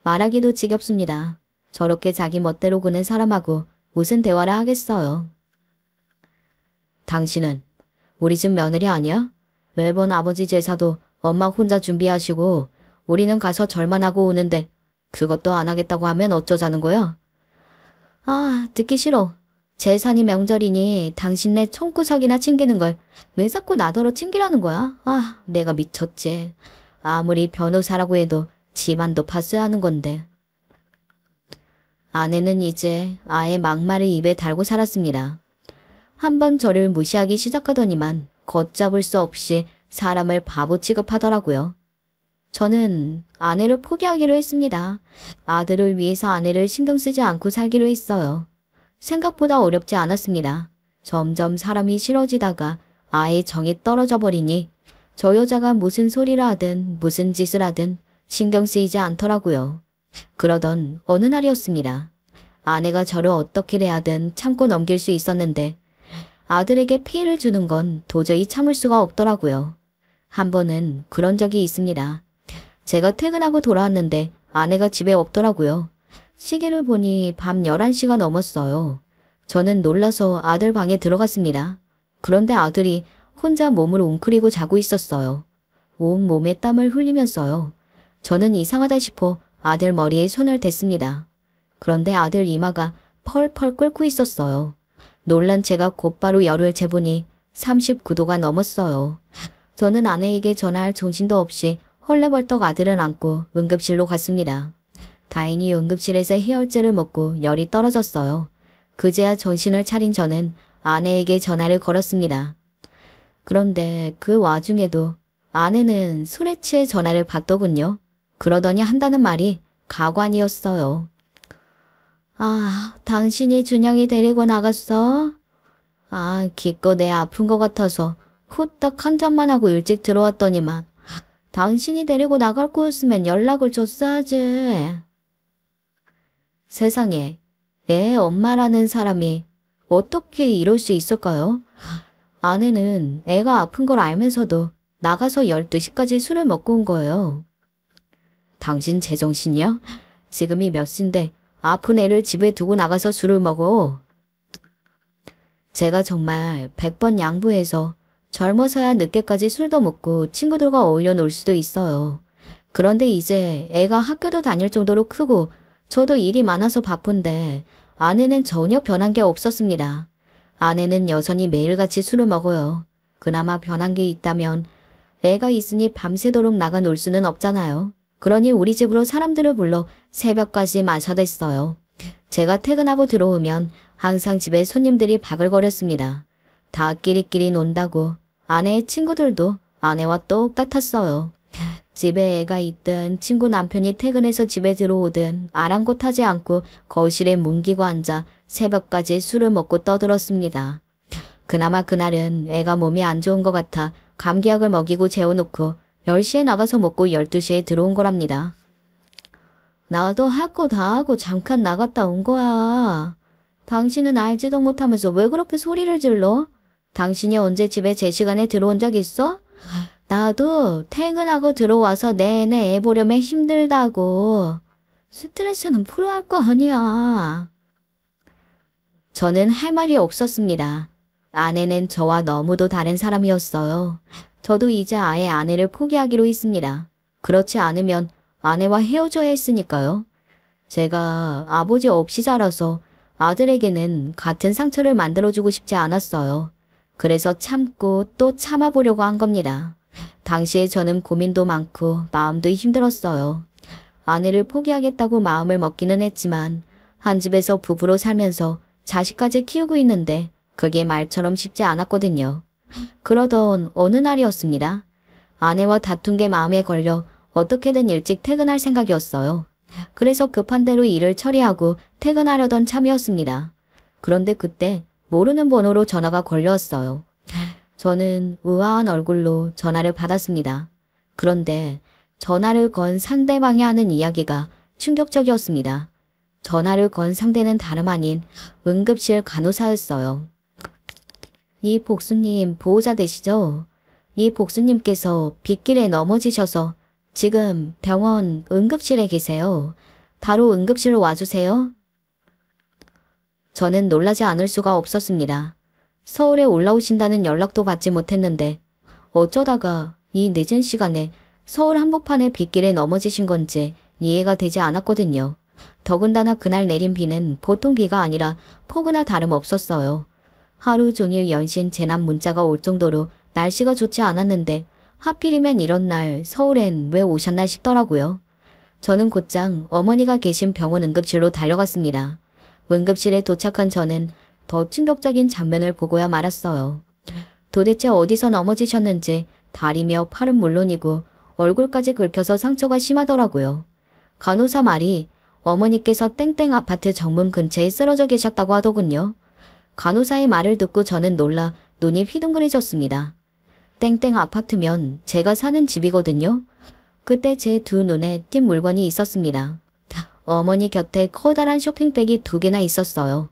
말하기도 지겹습니다. 저렇게 자기 멋대로 구는 사람하고 무슨 대화를 하겠어요. 당신은 우리 집 며느리 아니야? 매번 아버지 제사도 엄마 혼자 준비하시고 우리는 가서 절만 하고 오는데 그것도 안 하겠다고 하면 어쩌자는 거야? 아, 듣기 싫어. 제산이 명절이니 당신네 총구석이나 챙기는 걸 왜 자꾸 나더러 챙기라는 거야? 아, 내가 미쳤지. 아무리 변호사라고 해도 집안도 봤어야 하는 건데. 아내는 이제 아예 막말을 입에 달고 살았습니다. 한번 저를 무시하기 시작하더니만 걷잡을 수 없이 사람을 바보 취급하더라고요. 저는 아내를 포기하기로 했습니다. 아들을 위해서 아내를 신경 쓰지 않고 살기로 했어요. 생각보다 어렵지 않았습니다. 점점 사람이 싫어지다가 아예 정이 떨어져 버리니 저 여자가 무슨 소리를 하든 무슨 짓을 하든 신경 쓰이지 않더라고요. 그러던 어느 날이었습니다. 아내가 저를 어떻게 대하든 참고 넘길 수 있었는데 아들에게 피해를 주는 건 도저히 참을 수가 없더라고요. 한 번은 그런 적이 있습니다. 제가 퇴근하고 돌아왔는데 아내가 집에 없더라고요. 시계를 보니 밤 11시가 넘었어요. 저는 놀라서 아들 방에 들어갔습니다. 그런데 아들이 혼자 몸을 웅크리고 자고 있었어요. 온 몸에 땀을 흘리면서요. 저는 이상하다 싶어 아들 머리에 손을 댔습니다. 그런데 아들 이마가 펄펄 끓고 있었어요. 놀란 제가 곧바로 열을 재보니 39도가 넘었어요. 저는 아내에게 전화할 정신도 없이 헐레벌떡 아들을 안고 응급실로 갔습니다. 다행히 응급실에서 해열제를 먹고 열이 떨어졌어요. 그제야 정신을 차린 저는 아내에게 전화를 걸었습니다. 그런데 그 와중에도 아내는 술에 취해 전화를 받더군요. 그러더니 한다는 말이 가관이었어요. 아, 당신이 준영이 데리고 나갔어? 아, 기껏 내 아픈 것 같아서 후딱 한 잔만 하고 일찍 들어왔더니만 당신이 데리고 나갈 거였으면 연락을 줬어야지. 세상에, 애 엄마라는 사람이 어떻게 이럴 수 있을까요? 아내는 애가 아픈 걸 알면서도 나가서 12시까지 술을 먹고 온 거예요. 당신 제정신이야? 지금이 몇 시인데 아픈 애를 집에 두고 나가서 술을 먹어. 제가 정말 100번 양보해서 젊어서야 늦게까지 술도 먹고 친구들과 어울려 놀 수도 있어요. 그런데 이제 애가 학교도 다닐 정도로 크고 저도 일이 많아서 바쁜데 아내는 전혀 변한 게 없었습니다. 아내는 여전히 매일같이 술을 먹어요. 그나마 변한 게 있다면 애가 있으니 밤새도록 나가 놀 수는 없잖아요. 그러니 우리 집으로 사람들을 불러 새벽까지 마셔댔어요. 제가 퇴근하고 들어오면 항상 집에 손님들이 바글거렸습니다. 다 끼리끼리 논다고. 아내의 친구들도 아내와 똑같았어요. 집에 애가 있든 친구 남편이 퇴근해서 집에 들어오든 아랑곳하지 않고 거실에 뭉기고 앉아 새벽까지 술을 먹고 떠들었습니다. 그나마 그날은 애가 몸이 안 좋은 것 같아 감기약을 먹이고 재워놓고 10시에 나가서 먹고 12시에 들어온 거랍니다. 나도 할 거 다 하고 잠깐 나갔다 온 거야. 당신은 알지도 못하면서 왜 그렇게 소리를 질러? 당신이 언제 집에 제 시간에 들어온 적 있어? 나도 퇴근하고 들어와서 내내 애 보려면 힘들다고. 스트레스는 풀어야 할 거 아니야. 저는 할 말이 없었습니다. 아내는 저와 너무도 다른 사람이었어요. 저도 이제 아예 아내를 포기하기로 했습니다. 그렇지 않으면 아내와 헤어져야 했으니까요. 제가 아버지 없이 자라서 아들에게는 같은 상처를 만들어주고 싶지 않았어요. 그래서 참고 또 참아보려고 한 겁니다. 당시에 저는 고민도 많고 마음도 힘들었어요. 아내를 포기하겠다고 마음을 먹기는 했지만 한 집에서 부부로 살면서 자식까지 키우고 있는데 그게 말처럼 쉽지 않았거든요. 그러던 어느 날이었습니다. 아내와 다툰 게 마음에 걸려 어떻게든 일찍 퇴근할 생각이었어요. 그래서 급한 대로 일을 처리하고 퇴근하려던 참이었습니다. 그런데 그때 모르는 번호로 전화가 걸려왔어요. 저는 우아한 얼굴로 전화를 받았습니다. 그런데 전화를 건 상대방이 하는 이야기가 충격적이었습니다. 전화를 건 상대는 다름 아닌 응급실 간호사였어요. 이 복수님 보호자 되시죠? 이 복수님께서 빗길에 넘어지셔서 지금 병원 응급실에 계세요. 바로 응급실로 와주세요. 저는 놀라지 않을 수가 없었습니다. 서울에 올라오신다는 연락도 받지 못했는데 어쩌다가 이 늦은 시간에 서울 한복판에 빗길에 넘어지신 건지 이해가 되지 않았거든요. 더군다나 그날 내린 비는 보통 비가 아니라 폭우나 다름없었어요. 하루 종일 연신 재난 문자가 올 정도로 날씨가 좋지 않았는데 하필이면 이런 날 서울엔 왜 오셨나 싶더라고요. 저는 곧장 어머니가 계신 병원 응급실로 달려갔습니다. 응급실에 도착한 저는 더 충격적인 장면을 보고야 말았어요. 도대체 어디서 넘어지셨는지 다리며 팔은 물론이고 얼굴까지 긁혀서 상처가 심하더라고요. 간호사 말이 어머니께서 땡땡 아파트 정문 근처에 쓰러져 계셨다고 하더군요. 간호사의 말을 듣고 저는 놀라 눈이 휘둥그레졌습니다. 땡땡 아파트면 제가 사는 집이거든요. 그때 제 두 눈에 띈 물건이 있었습니다. 어머니 곁에 커다란 쇼핑백이 2개나 있었어요.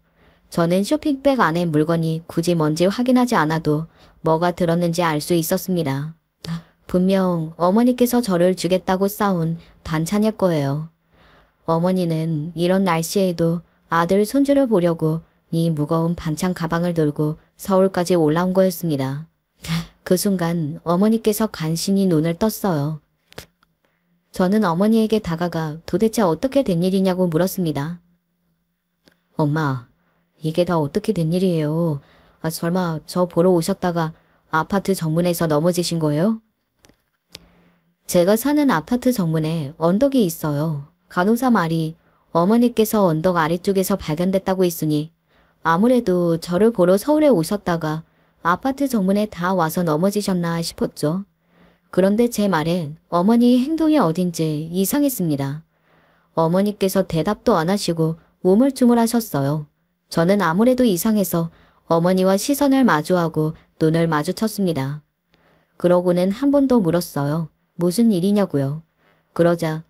저는 쇼핑백 안에 물건이 굳이 뭔지 확인하지 않아도 뭐가 들었는지 알 수 있었습니다. 분명 어머니께서 저를 주겠다고 싸운 반찬일 거예요. 어머니는 이런 날씨에도 아들 손주를 보려고 이 무거운 반찬 가방을 들고 서울까지 올라온 거였습니다. 그 순간 어머니께서 간신히 눈을 떴어요. 저는 어머니에게 다가가 도대체 어떻게 된 일이냐고 물었습니다. 엄마, 이게 다 어떻게 된 일이에요? 설마 저 보러 오셨다가 아파트 정문에서 넘어지신 거예요? 제가 사는 아파트 정문에 언덕이 있어요. 간호사 말이 어머니께서 언덕 아래쪽에서 발견됐다고 했으니 아무래도 저를 보러 서울에 오셨다가 아파트 정문에 다 와서 넘어지셨나 싶었죠. 그런데 제 말엔 어머니의 행동이 어딘지 이상했습니다. 어머니께서 대답도 안 하시고 우물쭈물하셨어요. 저는 아무래도 이상해서 어머니와 시선을 마주하고 눈을 마주쳤습니다. 그러고는 한 번 더 물었어요. 무슨 일이냐고요. 그러자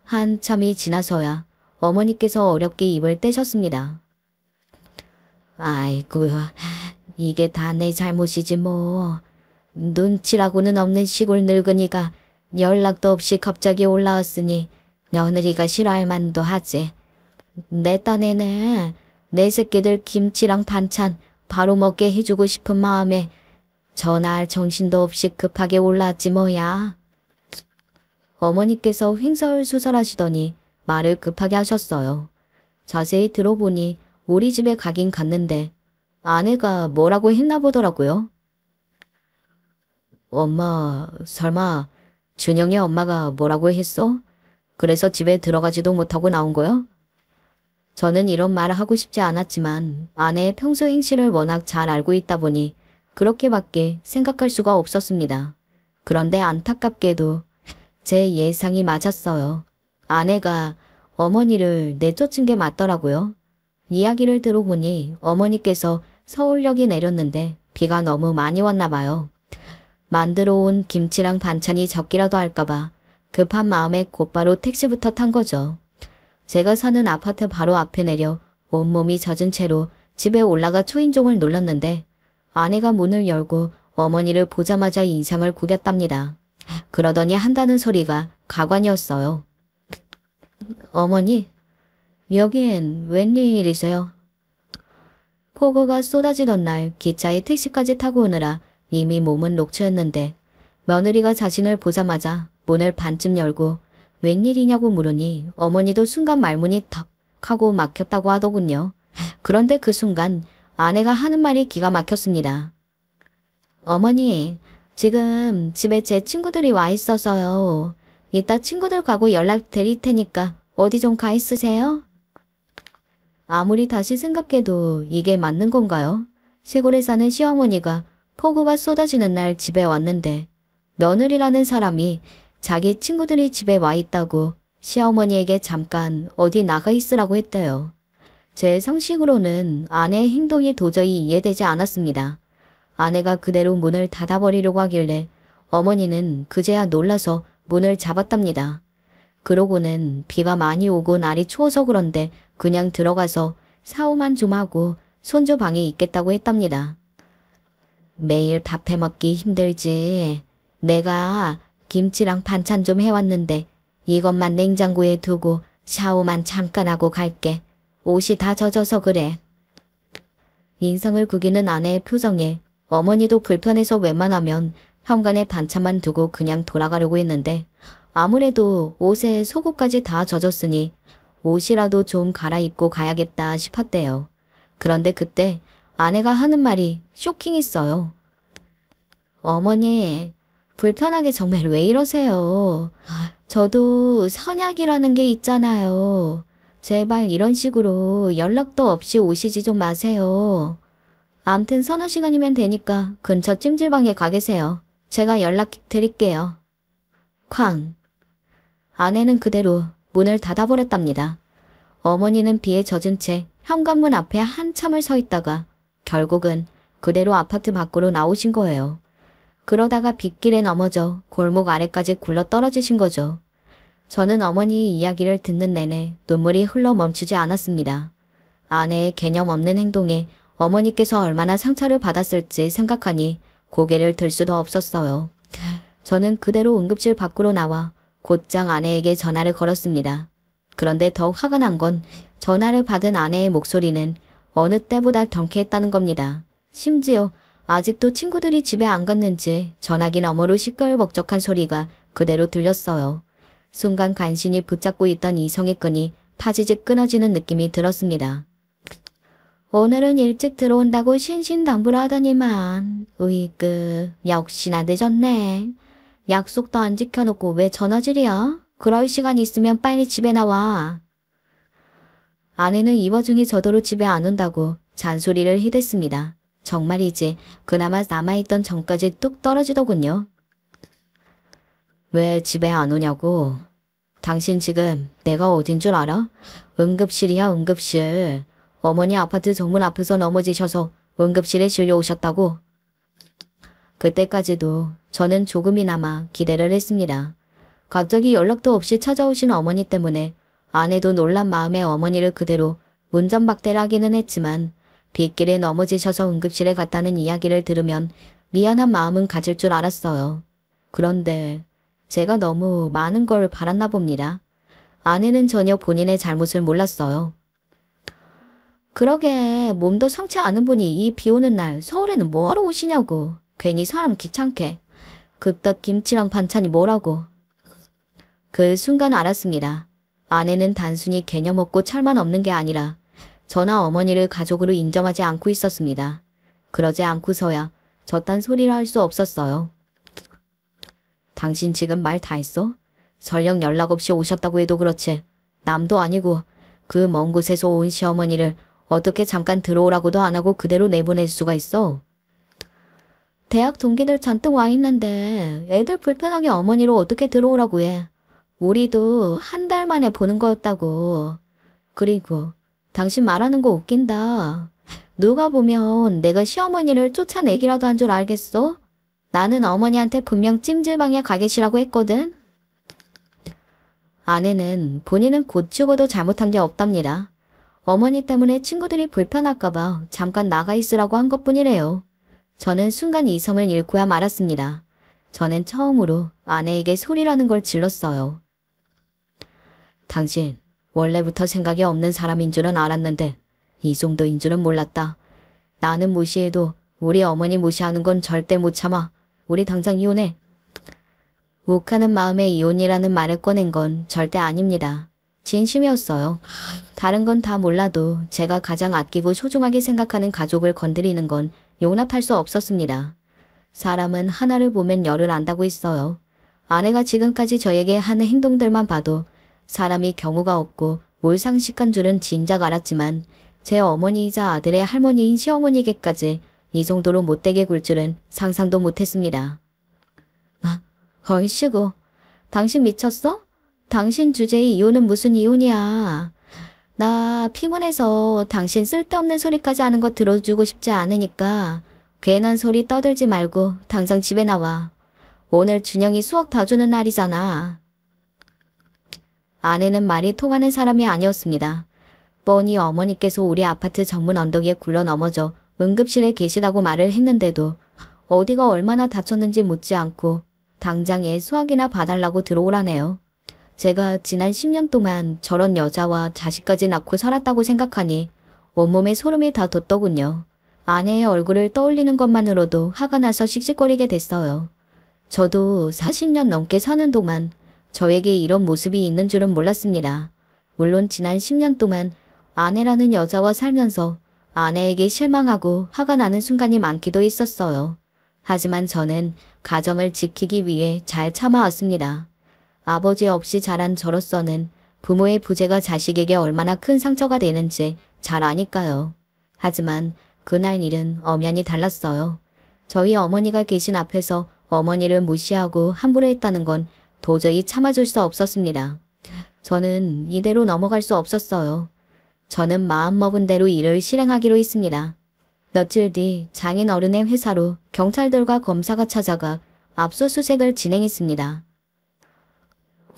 한참이 지나서야 어머니께서 어렵게 입을 떼셨습니다. 아이고, 이게 다 내 잘못이지 뭐. 눈치라고는 없는 시골 늙은이가 연락도 없이 갑자기 올라왔으니 며느리가 싫어할 만도 하지. 내 딴에는 내 새끼들 김치랑 반찬 바로 먹게 해주고 싶은 마음에 전화할 정신도 없이 급하게 올라왔지 뭐야. 어머니께서 횡설수설하시더니 말을 급하게 하셨어요. 자세히 들어보니 우리 집에 가긴 갔는데 아내가 뭐라고 했나 보더라고요. 엄마, 설마 준영이 엄마가 뭐라고 했어? 그래서 집에 들어가지도 못하고 나온 거야? 저는 이런 말을 하고 싶지 않았지만 아내의 평소 행실을 워낙 잘 알고 있다 보니 그렇게밖에 생각할 수가 없었습니다. 그런데 안타깝게도 제 예상이 맞았어요. 아내가 어머니를 내쫓은 게 맞더라고요. 이야기를 들어보니 어머니께서 서울역에 내렸는데 비가 너무 많이 왔나 봐요. 만들어 온 김치랑 반찬이 적기라도 할까봐 급한 마음에 곧바로 택시부터 탄 거죠. 제가 사는 아파트 바로 앞에 내려 온몸이 젖은 채로 집에 올라가 초인종을 눌렀는데 아내가 문을 열고 어머니를 보자마자 인상을 구겼답니다. 그러더니 한다는 소리가 가관이었어요. 어머니, 여기엔 웬일이세요? 폭우가 쏟아지던 날 기차에 택시까지 타고 오느라 이미 몸은 녹초였는데 며느리가 자신을 보자마자 문을 반쯤 열고 웬일이냐고 물으니 어머니도 순간 말문이 턱 하고 막혔다고 하더군요. 그런데 그 순간 아내가 하는 말이 기가 막혔습니다. 어머니, 지금 집에 제 친구들이 와 있어서요. 이따 친구들 가고 연락 드릴 테니까 어디 좀 가 있으세요? 아무리 다시 생각해도 이게 맞는 건가요? 시골에 사는 시어머니가 폭우가 쏟아지는 날 집에 왔는데 며느리라는 사람이 자기 친구들이 집에 와 있다고 시어머니에게 잠깐 어디 나가 있으라고 했대요. 제 상식으로는 아내의 행동이 도저히 이해되지 않았습니다. 아내가 그대로 문을 닫아버리려고 하길래 어머니는 그제야 놀라서 문을 잡았답니다. 그러고는 비가 많이 오고 날이 추워서 그런데 그냥 들어가서 샤워만 좀 하고 손주 방에 있겠다고 했답니다. 매일 밥 해먹기 힘들지. 내가 김치랑 반찬 좀 해왔는데 이것만 냉장고에 두고 샤워만 잠깐 하고 갈게. 옷이 다 젖어서 그래. 인상을 구기는 아내의 표정에 어머니도 불편해서 웬만하면 현관에 반찬만 두고 그냥 돌아가려고 했는데 아무래도 옷에 속옷까지 다 젖었으니 옷이라도 좀 갈아입고 가야겠다 싶었대요. 그런데 그때 아내가 하는 말이 쇼킹했어요. 어머니, 불편하게 정말 왜 이러세요? 저도 선약이라는 게 있잖아요. 제발 이런 식으로 연락도 없이 오시지 좀 마세요. 암튼 서너 시간이면 되니까 근처 찜질방에 가 계세요. 제가 연락 드릴게요. 쾅. 아내는 그대로 문을 닫아버렸답니다. 어머니는 비에 젖은 채 현관문 앞에 한참을 서 있다가 결국은 그대로 아파트 밖으로 나오신 거예요. 그러다가 빗길에 넘어져 골목 아래까지 굴러 떨어지신 거죠. 저는 어머니 이야기를 듣는 내내 눈물이 흘러 멈추지 않았습니다. 아내의 개념 없는 행동에 어머니께서 얼마나 상처를 받았을지 생각하니 고개를 들 수도 없었어요. 저는 그대로 응급실 밖으로 나와 곧장 아내에게 전화를 걸었습니다. 그런데 더욱 화가 난 건 전화를 받은 아내의 목소리는 어느 때보다 경쾌했다는 겁니다. 심지어 아직도 친구들이 집에 안 갔는지 전화기 너머로 시끌벅적한 소리가 그대로 들렸어요. 순간 간신히 붙잡고 있던 이성의 끈이 파지직 끊어지는 느낌이 들었습니다. 오늘은 일찍 들어온다고 신신당부를 하더니만 으이그 역시나 늦었네. 약속도 안 지켜놓고 왜 전화질이야? 그럴 시간 있으면 빨리 집에 나와. 아내는 이 와중에 저더러 집에 안 온다고 잔소리를 히댔습니다. 정말이지 그나마 남아있던 정까지 뚝 떨어지더군요. 왜 집에 안 오냐고. 당신 지금 내가 어딘 줄 알아? 응급실이야 응급실. 어머니 아파트 정문 앞에서 넘어지셔서 응급실에 실려오셨다고. 그때까지도 저는 조금이나마 기대를 했습니다. 갑자기 연락도 없이 찾아오신 어머니 때문에 아내도 놀란 마음에 어머니를 그대로 운전박대를 하기는 했지만 빗길에 넘어지셔서 응급실에 갔다는 이야기를 들으면 미안한 마음은 가질 줄 알았어요. 그런데 제가 너무 많은 걸 바랐나 봅니다. 아내는 전혀 본인의 잘못을 몰랐어요. 그러게 몸도 성치 않은 분이 이 비 오는 날 서울에는 뭐하러 오시냐고. 괜히 사람 귀찮게. 그깟 김치랑 반찬이 뭐라고. 그 순간 알았습니다. 아내는 단순히 개념 없고 철만 없는 게 아니라 저나 어머니를 가족으로 인정하지 않고 있었습니다. 그러지 않고서야 저딴 소리를 할 수 없었어요. 당신 지금 말 다 했어? 설령 연락 없이 오셨다고 해도 그렇지. 남도 아니고 그 먼 곳에서 온 시어머니를 어떻게 잠깐 들어오라고도 안 하고 그대로 내보낼 수가 있어? 대학 동기들 잔뜩 와 있는데 애들 불편하게 어머니로 어떻게 들어오라고 해. 우리도 한 달 만에 보는 거였다고. 그리고 당신 말하는 거 웃긴다. 누가 보면 내가 시어머니를 쫓아내기라도 한 줄 알겠어? 나는 어머니한테 분명 찜질방에 가 계시라고 했거든. 아내는 본인은 곧 죽어도 잘못한 게 없답니다. 어머니 때문에 친구들이 불편할까봐 잠깐 나가 있으라고 한 것뿐이래요. 저는 순간 이성을 잃고야 말았습니다. 저는 처음으로 아내에게 소리라는 걸 질렀어요. 당신 원래부터 생각이 없는 사람인 줄은 알았는데 이 정도인 줄은 몰랐다. 나는 무시해도 우리 어머니 무시하는 건 절대 못 참아. 우리 당장 이혼해. 욱하는 마음에 이혼이라는 말을 꺼낸 건 절대 아닙니다. 진심이었어요. 다른 건 다 몰라도 제가 가장 아끼고 소중하게 생각하는 가족을 건드리는 건 용납할 수 없었습니다. 사람은 하나를 보면 열을 안다고 했어요. 아내가 지금까지 저에게 하는 행동들만 봐도 사람이 경우가 없고 몰상식한 줄은 진작 알았지만 제 어머니이자 아들의 할머니인 시어머니에게까지 이 정도로 못되게 굴 줄은 상상도 못했습니다. 얼씨구, 당신 미쳤어? 당신 주제의 이혼은 무슨 이혼이야. 나 피곤해서 당신 쓸데없는 소리까지 하는 거 들어주고 싶지 않으니까 괜한 소리 떠들지 말고 당장 집에 나와. 오늘 준영이 수학 다 주는 날이잖아. 아내는 말이 통하는 사람이 아니었습니다. 뻔히 어머니께서 우리 아파트 정문 언덕 위에 굴러 넘어져 응급실에 계시다고 말을 했는데도 어디가 얼마나 다쳤는지 묻지 않고 당장 애 수학이나 봐달라고 들어오라네요. 제가 지난 10년 동안 저런 여자와 자식까지 낳고 살았다고 생각하니 온몸에 소름이 다 돋더군요. 아내의 얼굴을 떠올리는 것만으로도 화가 나서 씩씩거리게 됐어요. 저도 40년 넘게 사는 동안 저에게 이런 모습이 있는 줄은 몰랐습니다. 물론 지난 10년 동안 아내라는 여자와 살면서 아내에게 실망하고 화가 나는 순간이 많기도 있었어요. 하지만 저는 가정을 지키기 위해 잘 참아왔습니다. 아버지 없이 자란 저로서는 부모의 부재가 자식에게 얼마나 큰 상처가 되는지 잘 아니까요. 하지만 그날 일은 엄연히 달랐어요. 저희 어머니가 계신 앞에서 어머니를 무시하고 함부로 했다는 건 도저히 참아줄 수 없었습니다. 저는 이대로 넘어갈 수 없었어요. 저는 마음먹은 대로 일을 실행하기로 했습니다. 며칠 뒤 장인어른의 회사로 경찰들과 검사가 찾아가 압수수색을 진행했습니다.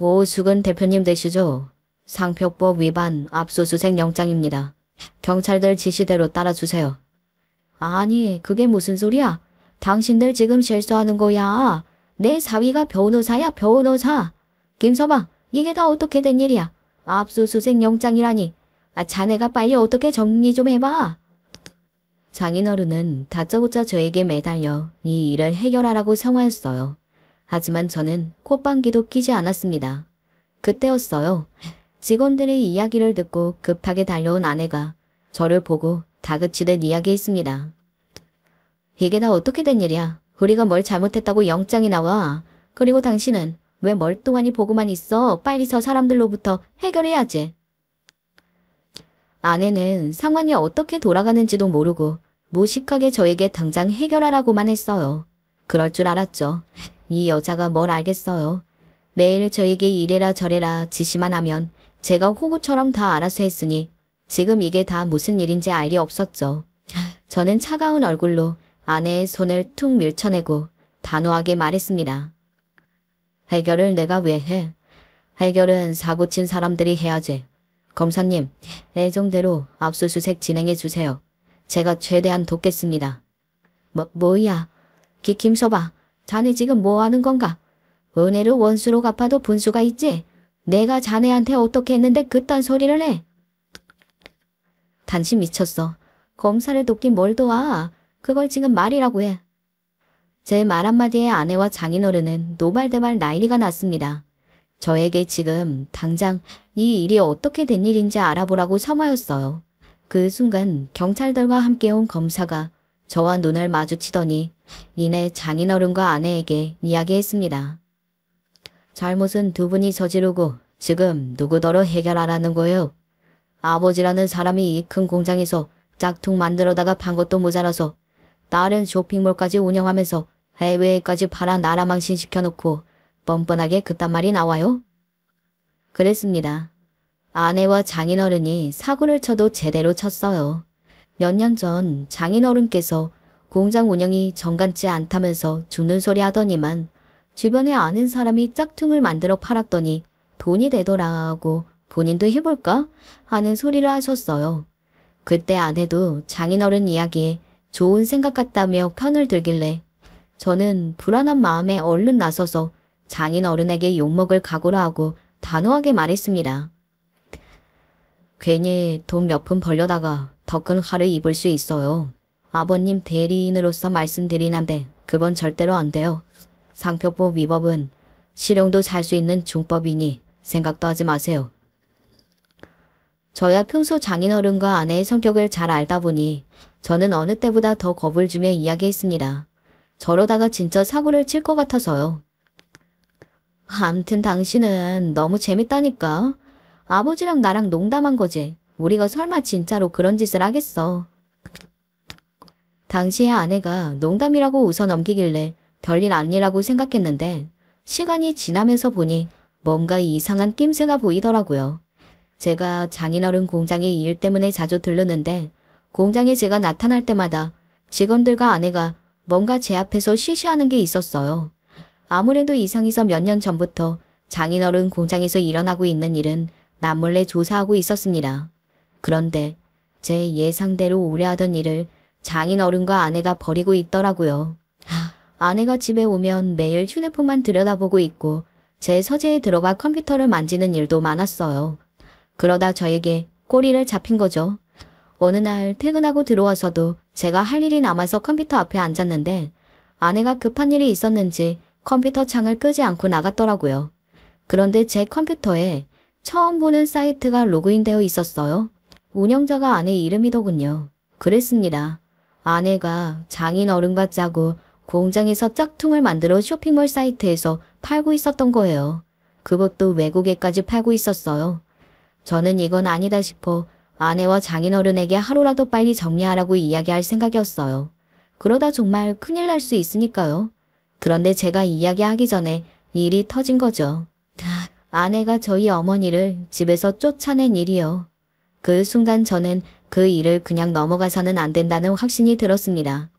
오수근 대표님 되시죠? 상표법 위반 압수수색 영장입니다. 경찰들 지시대로 따라주세요. 아니, 그게 무슨 소리야? 당신들 지금 실수하는 거야. 내 사위가 변호사야, 변호사. 김서방, 이게 다 어떻게 된 일이야? 압수수색 영장이라니. 자네가 빨리 어떻게 정리 좀 해봐. 장인어른은 다짜고짜 저에게 매달려 이 일을 해결하라고 성화했어요. 하지만 저는 콧방귀도 끼지 않았습니다. 그때였어요. 직원들의 이야기를 듣고 급하게 달려온 아내가 저를 보고 다그치듯 이야기했습니다. 이게 다 어떻게 된 일이야? 우리가 뭘 잘못했다고 영장이 나와. 그리고 당신은 왜 멀뚱하니 보고만 있어? 빨리 저 사람들로부터 해결해야지. 아내는 상황이 어떻게 돌아가는지도 모르고 무식하게 저에게 당장 해결하라고만 했어요. 그럴 줄 알았죠. 이 여자가 뭘 알겠어요. 매일 저에게 이래라 저래라 지시만 하면 제가 호구처럼 다 알아서 했으니 지금 이게 다 무슨 일인지 알 리 없었죠. 저는 차가운 얼굴로 아내의 손을 툭 밀쳐내고 단호하게 말했습니다. 해결을 내가 왜 해? 해결은 사고 친 사람들이 해야지. 검사님, 예정대로 압수수색 진행해 주세요. 제가 최대한 돕겠습니다. 뭐야? 김서방, 자네 지금 뭐 하는 건가? 은혜를 원수로 갚아도 분수가 있지? 내가 자네한테 어떻게 했는데 그딴 소리를 해? 당신 미쳤어. 검사를 돕긴 뭘 도와. 그걸 지금 말이라고 해. 제 말 한마디에 아내와 장인어른은 노발대발 난리가 났습니다. 저에게 지금 당장 이 일이 어떻게 된 일인지 알아보라고 삼하였어요. 그 순간 경찰들과 함께 온 검사가 저와 눈을 마주치더니 이내 장인어른과 아내에게 이야기했습니다. 잘못은 두 분이 저지르고 지금 누구더러 해결하라는 거예요. 아버지라는 사람이 이 큰 공장에서 짝퉁 만들어다가 판 것도 모자라서 다른 쇼핑몰까지 운영하면서 해외에까지 팔아 나라 망신시켜놓고 뻔뻔하게 그딴 말이 나와요? 그랬습니다. 아내와 장인어른이 사고를 쳐도 제대로 쳤어요. 몇 년 전 장인어른께서 공장 운영이 정간치 않다면서 죽는 소리 하더니만 주변에 아는 사람이 짝퉁을 만들어 팔았더니 돈이 되더라고 본인도 해볼까? 하는 소리를 하셨어요. 그때 아내도 장인어른 이야기에 좋은 생각 같다며 편을 들길래 저는 불안한 마음에 얼른 나서서 장인어른에게 욕먹을 각오를 하고 단호하게 말했습니다. 괜히 돈 몇 푼 벌려다가 더 큰 화를 입을 수 있어요. 아버님 대리인으로서 말씀드리는데 그건 절대로 안 돼요. 상표법 위법은 실형도 살 수 있는 중법이니 생각도 하지 마세요. 저야 평소 장인어른과 아내의 성격을 잘 알다 보니 저는 어느 때보다 더 겁을 주며 이야기했습니다. 저러다가 진짜 사고를 칠 것 같아서요. 암튼 당신은 너무 재밌다니까. 아버지랑 나랑 농담한 거지. 우리가 설마 진짜로 그런 짓을 하겠어. 당시에 아내가 농담이라고 웃어 넘기길래 별일 아니라고 생각했는데 시간이 지나면서 보니 뭔가 이상한 낌새가 보이더라고요. 제가 장인어른 공장에 일 때문에 자주 들르는데 공장에 제가 나타날 때마다 직원들과 아내가 뭔가 제 앞에서 쉬쉬하는 게 있었어요. 아무래도 이상해서 몇 년 전부터 장인어른 공장에서 일어나고 있는 일은 남몰래 조사하고 있었습니다. 그런데 제 예상대로 우려하던 일을 장인어른과 아내가 벌이고 있더라고요. 아내가 집에 오면 매일 휴대폰만 들여다보고 있고 제 서재에 들어가 컴퓨터를 만지는 일도 많았어요. 그러다 저에게 꼬리를 잡힌 거죠. 어느 날 퇴근하고 들어와서도 제가 할 일이 남아서 컴퓨터 앞에 앉았는데 아내가 급한 일이 있었는지 컴퓨터 창을 끄지 않고 나갔더라고요. 그런데 제 컴퓨터에 처음 보는 사이트가 로그인되어 있었어요. 운영자가 아내 이름이더군요. 그랬습니다. 아내가 장인어른과 짜고 공장에서 짝퉁을 만들어 쇼핑몰 사이트에서 팔고 있었던 거예요. 그것도 외국에까지 팔고 있었어요. 저는 이건 아니다 싶어 아내와 장인어른에게 하루라도 빨리 정리하라고 이야기할 생각이었어요. 그러다 정말 큰일 날 수 있으니까요. 그런데 제가 이야기하기 전에 일이 터진 거죠. 아내가 저희 어머니를 집에서 쫓아낸 일이요. 그 순간 저는 그 일을 그냥 넘어가서는 안 된다는 확신이 들었습니다.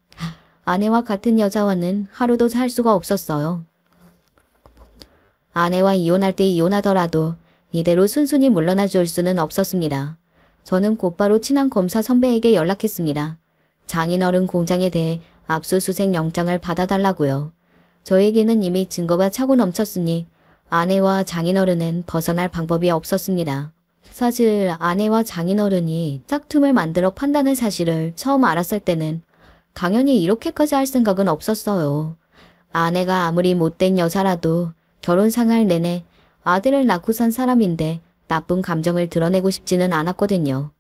아내와 같은 여자와는 하루도 살 수가 없었어요. 아내와 이혼할 때 이혼하더라도 이대로 순순히 물러나 줄 수는 없었습니다. 저는 곧바로 친한 검사 선배에게 연락했습니다. 장인어른 공장에 대해 압수수색 영장을 받아달라고요. 저에게는 이미 증거가 차고 넘쳤으니 아내와 장인어른은 벗어날 방법이 없었습니다. 사실 아내와 장인어른이 짝퉁을 만들어 판다는 사실을 처음 알았을 때는 당연히 이렇게까지 할 생각은 없었어요. 아내가 아무리 못된 여자라도 결혼 생활 내내 아들을 낳고 산 사람인데 나쁜 감정을 드러내고 싶지는 않았거든요.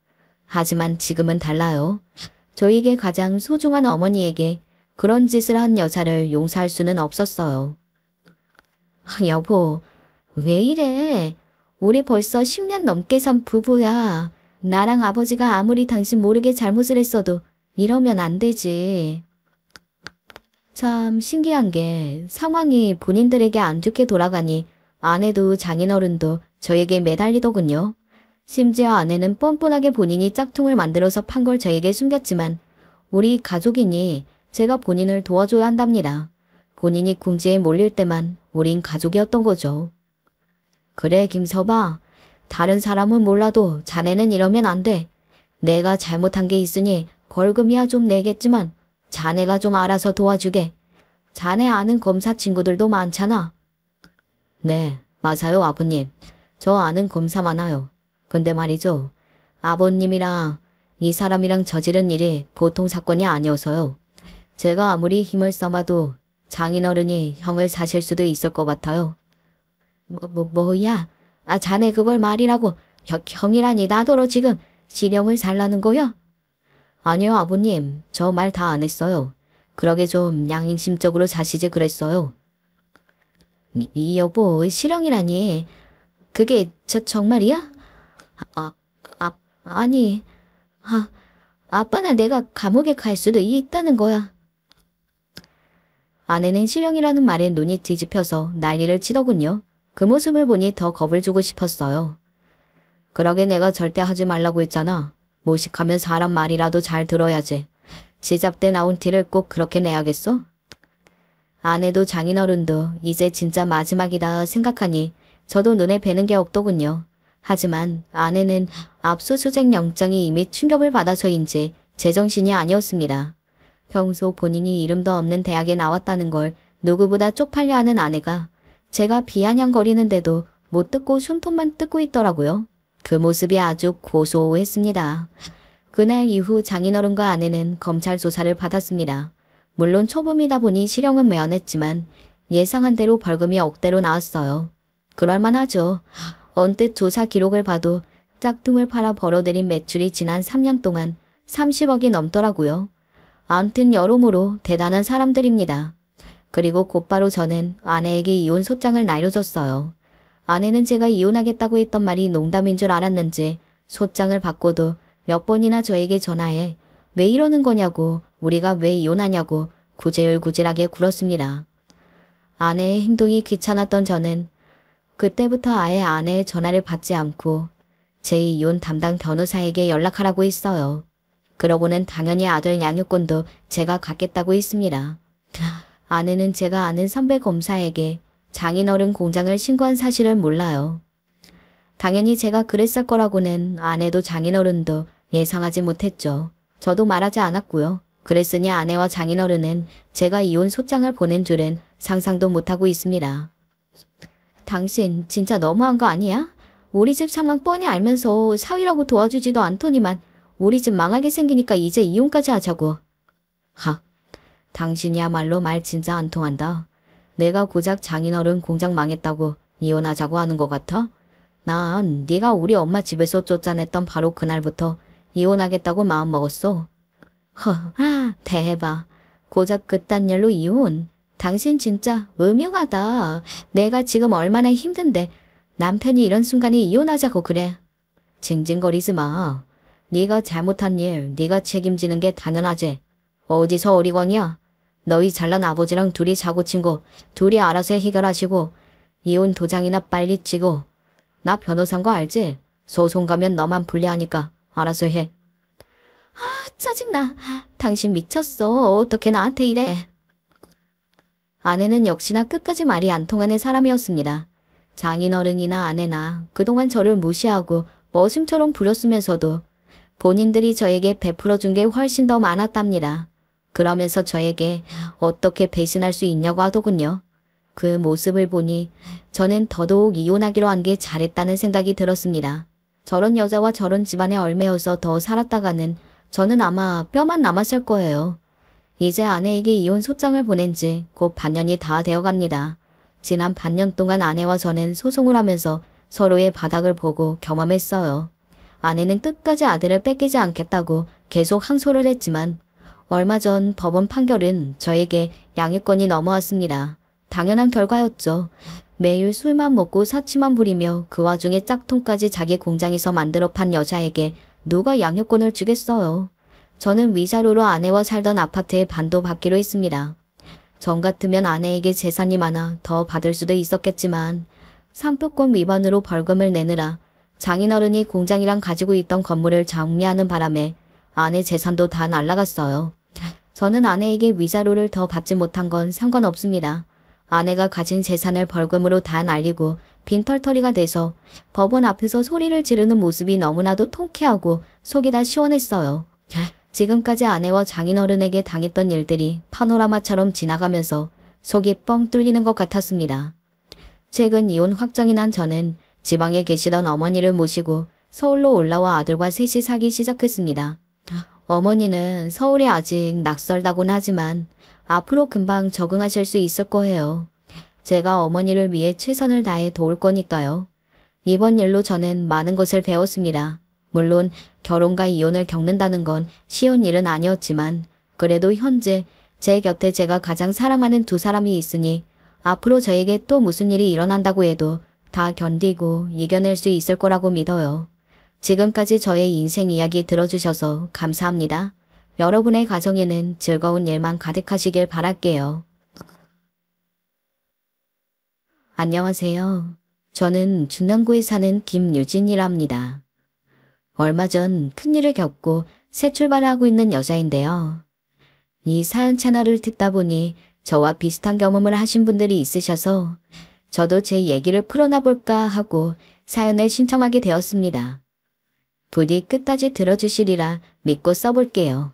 하지만 지금은 달라요. 저에게 가장 소중한 어머니에게 그런 짓을 한 여자를 용서할 수는 없었어요. 여보, 왜 이래? 우리 벌써 10년 넘게 산 부부야. 나랑 아버지가 아무리 당신 모르게 잘못을 했어도 이러면 안 되지. 참 신기한 게 상황이 본인들에게 안 좋게 돌아가니 아내도 장인어른도 저에게 매달리더군요. 심지어 아내는 뻔뻔하게 본인이 짝퉁을 만들어서 판 걸 저에게 숨겼지만 우리 가족이니 제가 본인을 도와줘야 한답니다. 본인이 궁지에 몰릴 때만 우린 가족이었던 거죠. 그래 김서방, 다른 사람은 몰라도 자네는 이러면 안 돼. 내가 잘못한 게 있으니 벌금이야 좀 내겠지만 자네가 좀 알아서 도와주게. 자네 아는 검사 친구들도 많잖아. 네, 맞아요 아버님. 저 아는 검사 많아요. 근데 말이죠. 아버님이랑 이 사람이랑 저지른 일이 보통 사건이 아니어서요. 제가 아무리 힘을 써봐도 장인어른이 형을 사실 수도 있을 것 같아요. 뭐야? 아, 자네 그걸 말이라고. 형이라니 나더러 지금 지령을 살라는 거야? 아니요 아버님, 저 말 다 안 했어요. 그러게 좀 양심적으로 사시지 그랬어요. 이 여보, 실형이라니. 그게 정말이야? 아니. 아빠나 내가 감옥에 갈 수도 있다는 거야. 아내는 실형이라는 말에 눈이 뒤집혀서 난리를 치더군요. 그 모습을 보니 더 겁을 주고 싶었어요. 그러게 내가 절대 하지 말라고 했잖아. 모식하면 사람 말이라도 잘 들어야지. 지잡대 나온 티를 꼭 그렇게 내야겠어? 아내도 장인어른도 이제 진짜 마지막이다 생각하니 저도 눈에 뵈는 게 없더군요. 하지만 아내는 압수수색 영장이 이미 충격을 받아서인지 제정신이 아니었습니다. 평소 본인이 이름도 없는 대학에 나왔다는 걸 누구보다 쪽팔려 하는 아내가 제가 비아냥거리는데도 못 듣고 손톱만 뜯고 있더라고요. 그 모습이 아주 고소했습니다. 그날 이후 장인어른과 아내는 검찰 조사를 받았습니다. 물론 초범이다 보니 실형은 면했지만 예상한 대로 벌금이 억대로 나왔어요. 그럴만하죠. 언뜻 조사 기록을 봐도 짝퉁을 팔아 벌어들인 매출이 지난 3년 동안 30억이 넘더라고요. 암튼 여러모로 대단한 사람들입니다. 그리고 곧바로 저는 아내에게 이혼 소장을 날려줬어요. 아내는 제가 이혼하겠다고 했던 말이 농담인 줄 알았는지 소장을 받고도 몇 번이나 저에게 전화해 왜 이러는 거냐고, 우리가 왜 이혼하냐고 구질구질하게 굴었습니다. 아내의 행동이 귀찮았던 저는 그때부터 아예 아내의 전화를 받지 않고 제2이혼 담당 변호사에게 연락하라고 했어요. 그러고는 당연히 아들 양육권도 제가 갖겠다고 했습니다. 아내는 제가 아는 선배 검사에게 장인어른 공장을 신고한 사실을 몰라요. 당연히 제가 그랬을 거라고는 아내도 장인어른도 예상하지 못했죠. 저도 말하지 않았고요. 그랬으니 아내와 장인어른은 제가 이혼 소장을 보낸 줄은 상상도 못하고 있습니다. 당신 진짜 너무한 거 아니야? 우리 집 상황 뻔히 알면서 사위라고 도와주지도 않더니만 우리 집 망하게 생기니까 이제 이혼까지 하자고. 당신이야말로 말 진짜 안 통한다. 내가 고작 장인어른 공장 망했다고 이혼하자고 하는 것 같아? 난 네가 우리 엄마 집에서 쫓아냈던 바로 그날부터 이혼하겠다고 마음먹었어. 대박. 고작 그딴 일로 이혼? 당신 진짜 음흉하다. 내가 지금 얼마나 힘든데 남편이 이런 순간에 이혼하자고 그래. 징징거리지 마. 네가 잘못한 일 네가 책임지는 게 당연하지. 어디서 어리광이야. 너희 잘난 아버지랑 둘이 사고 친 거 둘이 알아서 해결하시고 이혼 도장이나 빨리 찍어. 나 변호사인 거 알지? 소송 가면 너만 불리하니까 알아서 해. 짜증나. 당신 미쳤어. 어떻게 나한테 이래. 아내는 역시나 끝까지 말이 안 통하는 사람이었습니다. 장인어른이나 아내나 그동안 저를 무시하고 머슴처럼 부렸으면서도 본인들이 저에게 베풀어준 게 훨씬 더 많았답니다. 그러면서 저에게 어떻게 배신할 수 있냐고 하더군요. 그 모습을 보니 저는 더더욱 이혼하기로 한 게 잘했다는 생각이 들었습니다. 저런 여자와 저런 집안에 얽매여서 더 살았다가는 저는 아마 뼈만 남았을 거예요. 이제 아내에게 이혼 소장을 보낸 지 곧 반년이 다 되어갑니다. 지난 반년 동안 아내와 저는 소송을 하면서 서로의 바닥을 보고 경험했어요. 아내는 끝까지 아들을 뺏기지 않겠다고 계속 항소를 했지만 얼마 전 법원 판결은 저에게 양육권이 넘어왔습니다. 당연한 결과였죠. 매일 술만 먹고 사치만 부리며 그 와중에 짝퉁까지 자기 공장에서 만들어 판 여자에게 누가 양육권을 주겠어요. 저는 위자료로 아내와 살던 아파트의 반도 받기로 했습니다. 전 같으면 아내에게 재산이 많아 더 받을 수도 있었겠지만 상표권 위반으로 벌금을 내느라 장인어른이 공장이랑 가지고 있던 건물을 정리하는 바람에 아내 재산도 다 날라갔어요. 저는 아내에게 위자료를 더 받지 못한 건 상관없습니다. 아내가 가진 재산을 벌금으로 다 날리고 빈털터리가 돼서 법원 앞에서 소리를 지르는 모습이 너무나도 통쾌하고 속이 다 시원했어요. 지금까지 아내와 장인어른에게 당했던 일들이 파노라마처럼 지나가면서 속이 뻥 뚫리는 것 같았습니다. 최근 이혼 확정이 난 저는 지방에 계시던 어머니를 모시고 서울로 올라와 아들과 셋이 살기 시작했습니다. 어머니는 서울에 아직 낯설다곤 하지만 앞으로 금방 적응하실 수 있을 거예요. 제가 어머니를 위해 최선을 다해 도울 거니까요. 이번 일로 저는 많은 것을 배웠습니다. 물론 결혼과 이혼을 겪는다는 건 쉬운 일은 아니었지만 그래도 현재 제 곁에 제가 가장 사랑하는 두 사람이 있으니 앞으로 저에게 또 무슨 일이 일어난다고 해도 다 견디고 이겨낼 수 있을 거라고 믿어요. 지금까지 저의 인생 이야기 들어주셔서 감사합니다. 여러분의 가정에는 즐거운 일만 가득하시길 바랄게요. 안녕하세요. 저는 중랑구에 사는 김유진이랍니다. 얼마 전 큰일을 겪고 새 출발을 하고 있는 여자인데요. 이 사연 채널을 듣다 보니 저와 비슷한 경험을 하신 분들이 있으셔서 저도 제 얘기를 풀어놔볼까 하고 사연을 신청하게 되었습니다. 부디 끝까지 들어주시리라 믿고 써볼게요.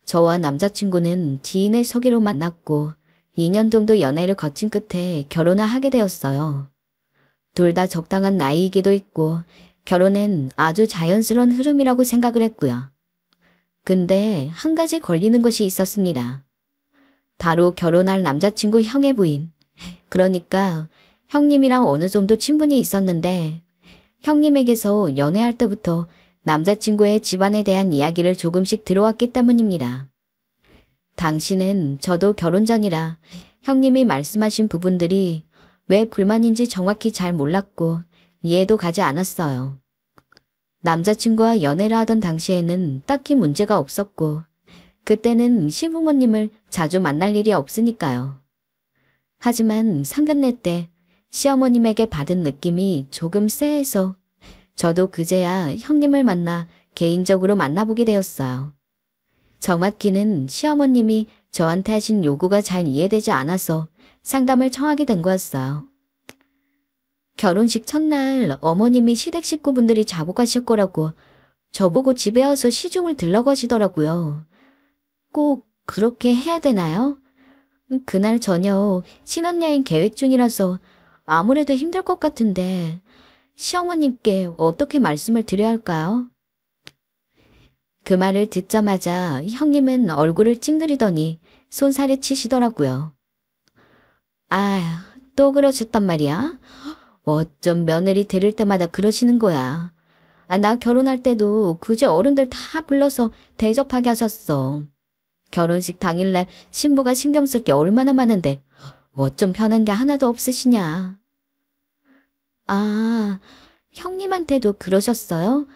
저와 남자친구는 지인의 소개로 만났고 2년 정도 연애를 거친 끝에 결혼을 하게 되었어요. 둘 다 적당한 나이이기도 했고 결혼은 아주 자연스러운 흐름이라고 생각을 했고요. 근데 한 가지 걸리는 것이 있었습니다. 바로 결혼할 남자친구 형의 부인. 그러니까 형님이랑 어느 정도 친분이 있었는데 형님에게서 연애할 때부터 남자친구의 집안에 대한 이야기를 조금씩 들어왔기 때문입니다. 당시는 저도 결혼 전이라 형님이 말씀하신 부분들이 왜 불만인지 정확히 잘 몰랐고 이해도 가지 않았어요. 남자친구와 연애를 하던 당시에는 딱히 문제가 없었고 그때는 시부모님을 자주 만날 일이 없으니까요. 하지만 상견례 때 시어머님에게 받은 느낌이 조금 쎄해서 저도 그제야 형님을 만나 개인적으로 만나보게 되었어요. 정확히는 시어머님이 저한테 하신 요구가 잘 이해되지 않아서 상담을 청하게 된 거였어요. 결혼식 첫날 어머님이 시댁 식구분들이 자복하실 거라고 저보고 집에 와서 시중을 들라고 하시더라고요. 꼭 그렇게 해야 되나요? 그날 저녁 신혼여행 계획 중이라서 아무래도 힘들 것 같은데 시어머님께 어떻게 말씀을 드려야 할까요? 그 말을 듣자마자 형님은 얼굴을 찡그리더니 손살에 치시더라고요. 아, 또 그러셨단 말이야? 어쩜 며느리 데릴 때마다 그러시는 거야. 나 결혼할 때도 그저 어른들 다 불러서 대접하게 하셨어. 결혼식 당일날 신부가 신경 쓸 게 얼마나 많은데 어쩜 편한 게 하나도 없으시냐. 아, 형님한테도 그러셨어요?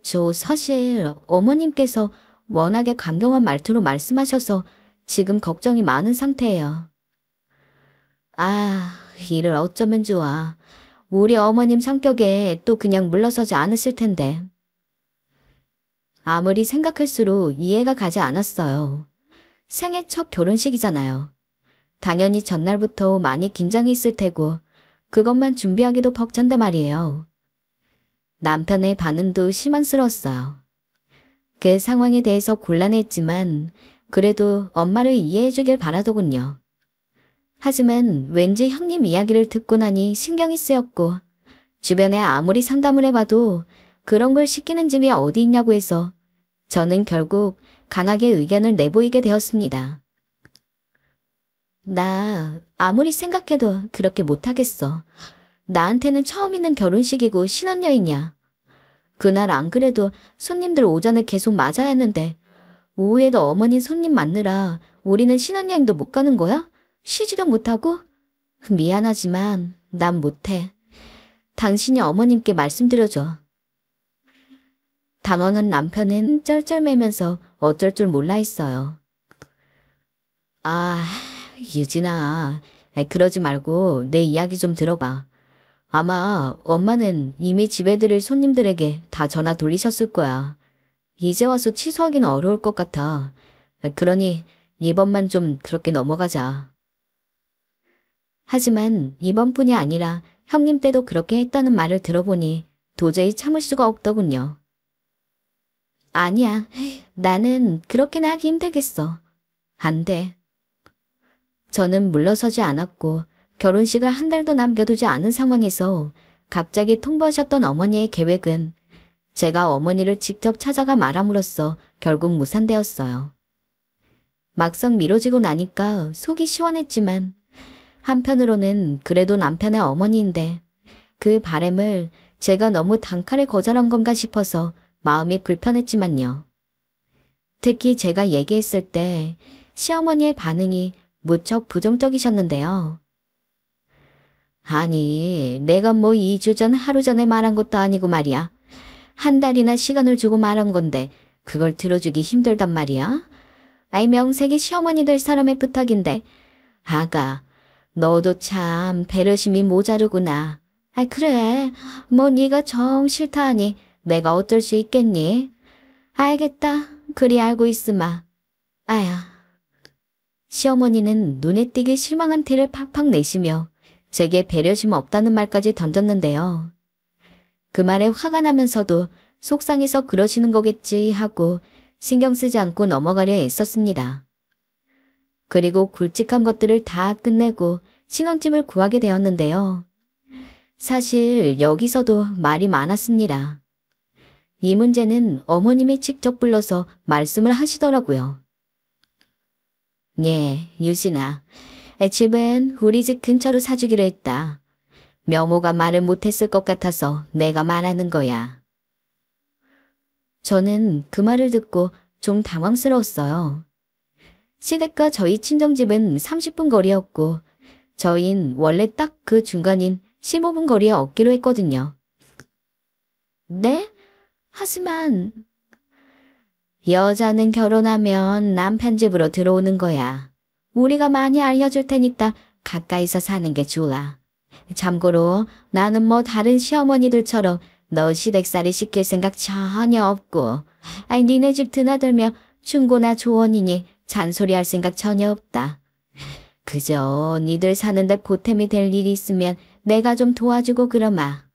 저 사실 어머님께서 워낙에 강경한 말투로 말씀하셔서 지금 걱정이 많은 상태예요. 아, 이를 어쩌면 좋아. 우리 어머님 성격에 또 그냥 물러서지 않으실 텐데. 아무리 생각할수록 이해가 가지 않았어요. 생애 첫 결혼식이잖아요. 당연히 전날부터 많이 긴장이 있을 테고 그것만 준비하기도 벅찬데 말이에요. 남편의 반응도 실망스러웠어요. 그 상황에 대해서 곤란했지만 그래도 엄마를 이해해주길 바라더군요. 하지만 왠지 형님 이야기를 듣고 나니 신경이 쓰였고 주변에 아무리 상담을 해봐도 그런 걸 시키는 집이 어디 있냐고 해서 저는 결국 강하게 의견을 내보이게 되었습니다. 나 아무리 생각해도 그렇게 못하겠어. 나한테는 처음 있는 결혼식이고 신혼여행이야. 그날 안 그래도 손님들 오전에 계속 맞아야 했는데 오후에도 어머니 손님 맞느라 우리는 신혼여행도 못 가는 거야? 쉬지도 못하고? 미안하지만 난 못해. 당신이 어머님께 말씀드려줘. 당황한 남편은 쩔쩔매면서 어쩔 줄 몰라 했어요. 아, 유진아, 그러지 말고 내 이야기 좀 들어봐. 아마 엄마는 이미 집에 들을 손님들에게 다 전화 돌리셨을 거야. 이제 와서 취소하기는 어려울 것 같아. 그러니 이번만 좀 그렇게 넘어가자. 하지만 이번뿐이 아니라 형님 때도 그렇게 했다는 말을 들어보니 도저히 참을 수가 없더군요. 아니야, 나는 그렇게는 하기 힘들겠어. 안 돼. 저는 물러서지 않았고 결혼식을 한 달도 남겨두지 않은 상황에서 갑자기 통보하셨던 어머니의 계획은 제가 어머니를 직접 찾아가 말함으로써 결국 무산되었어요. 막상 미뤄지고 나니까 속이 시원했지만 한편으로는 그래도 남편의 어머니인데 그 바램을 제가 너무 단칼에 거절한 건가 싶어서 마음이 불편했지만요. 특히 제가 얘기했을 때 시어머니의 반응이 무척 부정적이셨는데요. 아니, 내가 뭐 2주 전 하루 전에 말한 것도 아니고 말이야. 한 달이나 시간을 주고 말한 건데 그걸 들어주기 힘들단 말이야. 아이 명색이 시어머니 될 사람의 부탁인데. 아가, 너도 참 배려심이 모자르구나. 아 그래, 뭐 네가 정 싫다 하니 내가 어쩔 수 있겠니? 알겠다. 그리 알고 있으마. 아야. 시어머니는 눈에 띄게 실망한 티를 팍팍 내시며 제게 배려심 없다는 말까지 던졌는데요. 그 말에 화가 나면서도 속상해서 그러시는 거겠지 하고 신경 쓰지 않고 넘어가려 애썼습니다. 그리고 굵직한 것들을 다 끝내고 신혼집을 구하게 되었는데요. 사실 여기서도 말이 많았습니다. 이 문제는 어머님이 직접 불러서 말씀을 하시더라고요. 예, 유진아. 집은 우리 집 근처로 사주기로 했다. 명호가 말을 못했을 것 같아서 내가 말하는 거야. 저는 그 말을 듣고 좀 당황스러웠어요. 시댁과 저희 친정집은 30분 거리였고 저희는 원래 딱 그 중간인 15분 거리에 얻기로 했거든요. 네? 하지만 여자는 결혼하면 남편 집으로 들어오는 거야. 우리가 많이 알려줄 테니까 가까이서 사는 게 좋아. 참고로 나는 뭐 다른 시어머니들처럼 너 시댁살이 시킬 생각 전혀 없고 아니 니네 집 드나들며 충고나 조언이니 잔소리할 생각 전혀 없다. 그저 니들 사는데 보탬이 될 일이 있으면 내가 좀 도와주고 그러마.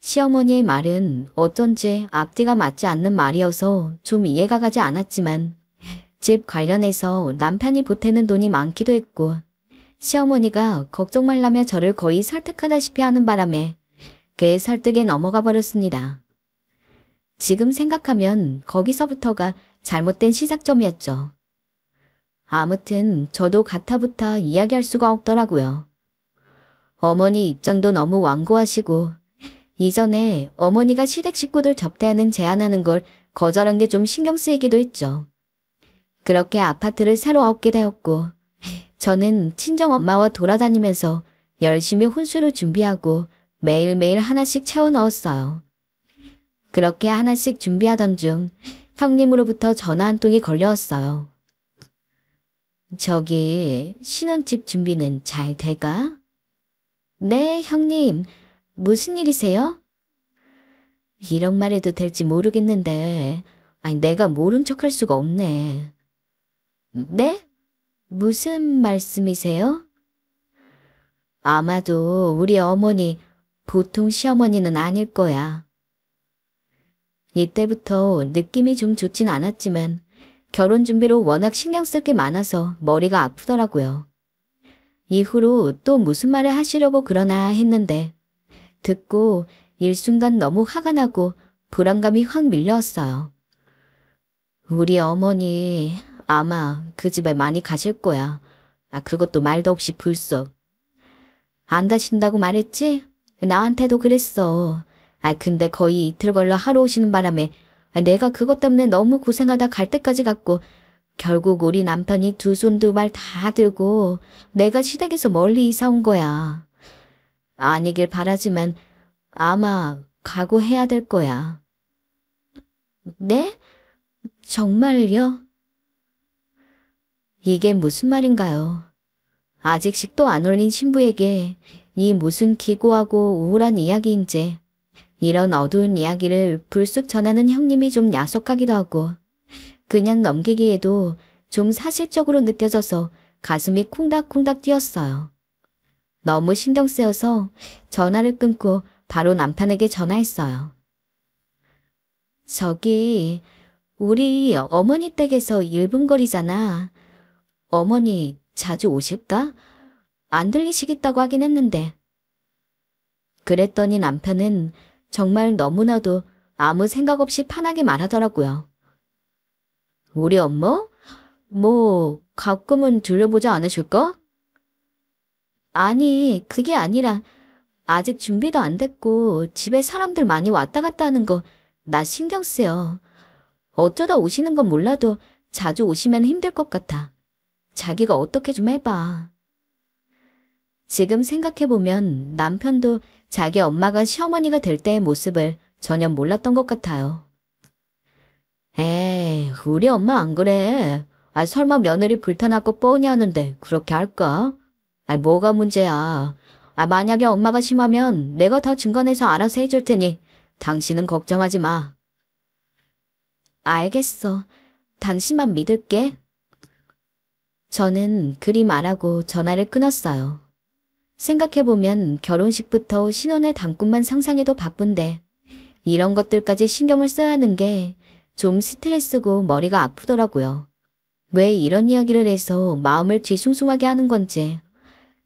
시어머니의 말은 어쩐지 앞뒤가 맞지 않는 말이어서 좀 이해가 가지 않았지만 집 관련해서 남편이 보태는 돈이 많기도 했고 시어머니가 걱정 말라며 저를 거의 설득하다시피 하는 바람에 그의 설득에 넘어가 버렸습니다. 지금 생각하면 거기서부터가 잘못된 시작점이었죠. 아무튼 저도 가타부타 이야기할 수가 없더라고요. 어머니 입장도 너무 완고하시고 이전에 어머니가 시댁 식구들 접대하는 제안하는 걸 거절한 게 좀 신경 쓰이기도 했죠. 그렇게 아파트를 새로 얻게 되었고 저는 친정엄마와 돌아다니면서 열심히 혼수를 준비하고 매일매일 하나씩 채워 넣었어요. 그렇게 하나씩 준비하던 중 형님으로부터 전화 한 통이 걸려왔어요. 저기 신혼집 준비는 잘 돼가? 네, 형님. 무슨 일이세요? 이런 말 해도 될지 모르겠는데 아니 내가 모른 척할 수가 없네. 네? 무슨 말씀이세요? 아마도 우리 어머니 보통 시어머니는 아닐 거야. 이때부터 느낌이 좀 좋진 않았지만 결혼 준비로 워낙 신경 쓸 게 많아서 머리가 아프더라고요. 이후로 또 무슨 말을 하시려고 그러나 했는데 듣고 일순간 너무 화가 나고 불안감이 확 밀려왔어요. 우리 어머니 아마 그 집에 많이 가실 거야. 그것도 말도 없이 불쑥. 안 가신다고 말했지? 나한테도 그랬어. 근데 거의 이틀 걸러 하러 오시는 바람에 내가 그것 때문에 너무 고생하다 갈 때까지 갔고 결국 우리 남편이 두 손 두 발 다 들고 내가 시댁에서 멀리 이사 온 거야. 아니길 바라지만 아마 각오해야 될 거야. 네? 정말요? 이게 무슨 말인가요? 아직 식도 안 올린 신부에게 이 무슨 기고하고 우울한 이야기인지 이런 어두운 이야기를 불쑥 전하는 형님이 좀 야속하기도 하고 그냥 넘기기에도 좀 사실적으로 느껴져서 가슴이 쿵닥쿵닥 뛰었어요. 너무 신경 쓰여서 전화를 끊고 바로 남편에게 전화했어요. 저기 우리 어머니 댁에서 1분 거리잖아. 어머니 자주 오실까? 안 들리시겠다고 하긴 했는데. 그랬더니 남편은 정말 너무나도 아무 생각 없이 편하게 말하더라고요. 우리 엄마? 뭐 가끔은 들려보지 않으실까? 아니 그게 아니라 아직 준비도 안 됐고 집에 사람들 많이 왔다 갔다 하는 거 나 신경 쓰여. 어쩌다 오시는 건 몰라도 자주 오시면 힘들 것 같아. 자기가 어떻게 좀 해봐. 지금 생각해보면 남편도 자기 엄마가 시어머니가 될 때의 모습을 전혀 몰랐던 것 같아요. 에이, 우리 엄마 안 그래. 설마 며느리 불타나고 뻔히 하는데 그렇게 할까? 뭐가 문제야. 만약에 엄마가 심하면 내가 더 증언해서 알아서 해줄 테니 당신은 걱정하지 마. 알겠어. 당신만 믿을게. 저는 그리 말하고 전화를 끊었어요. 생각해보면 결혼식부터 신혼의 단꿈만 상상해도 바쁜데 이런 것들까지 신경을 써야 하는 게 좀 스트레스고 머리가 아프더라고요. 왜 이런 이야기를 해서 마음을 뒤숭숭하게 하는 건지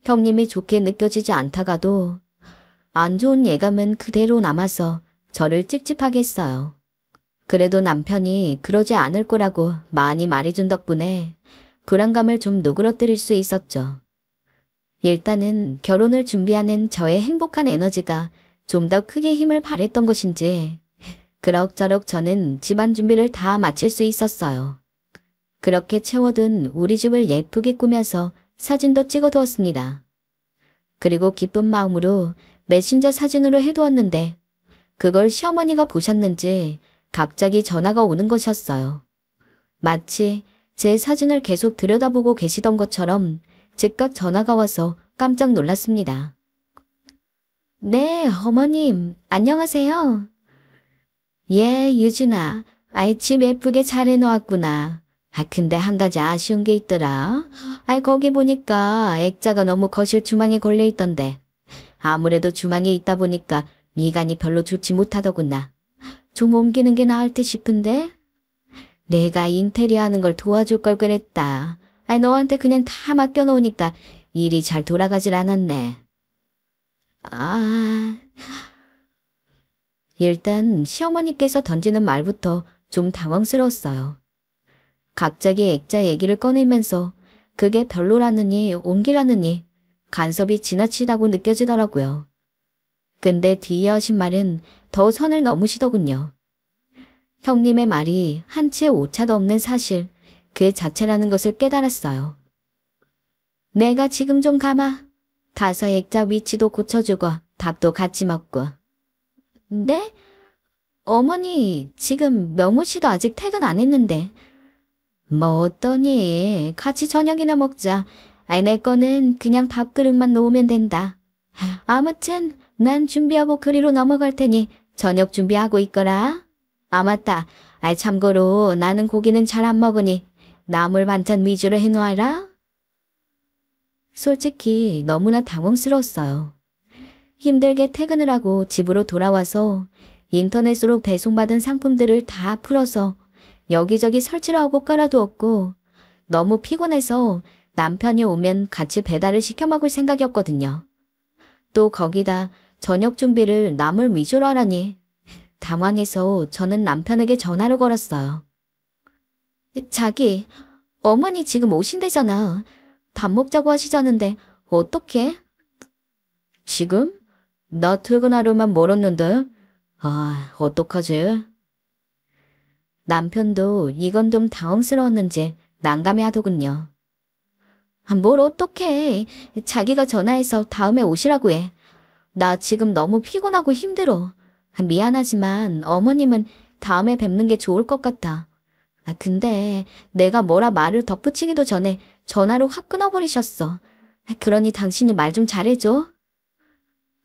형님이 좋게 느껴지지 않다가도 안 좋은 예감은 그대로 남아서 저를 찝찝하게 했어요. 그래도 남편이 그러지 않을 거라고 많이 말해준 덕분에 불안감을 좀 누그러뜨릴 수 있었죠. 일단은 결혼을 준비하는 저의 행복한 에너지가 좀 더 크게 힘을 발했던 것인지 그럭저럭 저는 집안 준비를 다 마칠 수 있었어요. 그렇게 채워둔 우리 집을 예쁘게 꾸며서 사진도 찍어두었습니다. 그리고 기쁜 마음으로 메신저 사진으로 해두었는데 그걸 시어머니가 보셨는지 갑자기 전화가 오는 것이었어요. 마치 제 사진을 계속 들여다보고 계시던 것처럼 즉각 전화가 와서 깜짝 놀랐습니다. 네, 어머님, 안녕하세요. 예, 유진아. 집 예쁘게 잘 해놓았구나. 근데 한 가지 아쉬운 게 있더라. 거기 보니까 액자가 너무 거실 주방에 걸려있던데. 아무래도 주방에 있다 보니까 미간이 별로 좋지 못하더구나. 좀 옮기는 게 나을 듯 싶은데? 내가 인테리어 하는 걸 도와줄 걸 그랬다. 너한테 그냥 다 맡겨놓으니까 일이 잘 돌아가질 않았네. 일단 시어머니께서 던지는 말부터 좀 당황스러웠어요. 갑자기 액자 얘기를 꺼내면서 그게 별로라느니 옮기라느니 간섭이 지나치다고 느껴지더라고요. 근데 뒤에 하신 말은 더 선을 넘으시더군요. 형님의 말이 한치의 오차도 없는 사실 그 자체라는 것을 깨달았어요. 내가 지금 좀 가마. 가서 액자 위치도 고쳐주고 밥도 같이 먹고. 네? 어머니 지금 명호 씨도 아직 퇴근 안 했는데. 뭐 어떠니? 같이 저녁이나 먹자. 아이 내 거는 그냥 밥그릇만 놓으면 된다. 아무튼 난 준비하고 그리로 넘어갈 테니 저녁 준비하고 있거라. 아 맞다. 아이 참고로 나는 고기는 잘 안 먹으니 나물 반찬 위주로 해놓아라. 솔직히 너무나 당황스러웠어요. 힘들게 퇴근을 하고 집으로 돌아와서 인터넷으로 배송받은 상품들을 다 풀어서 여기저기 설치를 하고 깔아두었고 너무 피곤해서 남편이 오면 같이 배달을 시켜 먹을 생각이었거든요. 또 거기다 저녁 준비를 나물 위주로 하라니 당황해서 저는 남편에게 전화를 걸었어요. 자기, 어머니 지금 오신대잖아. 밥 먹자고 하시자는데 어떡해? 지금? 나 퇴근하려면 멀었는데. 아, 어떡하지? 남편도 이건 좀 당황스러웠는지 난감해하더군요. 뭘 어떡해. 자기가 전화해서 다음에 오시라고 해. 나 지금 너무 피곤하고 힘들어. 미안하지만 어머님은 다음에 뵙는 게 좋을 것 같아. 근데 내가 뭐라 말을 덧붙이기도 전에 전화로 확 끊어버리셨어. 그러니 당신이 말 좀 잘해줘.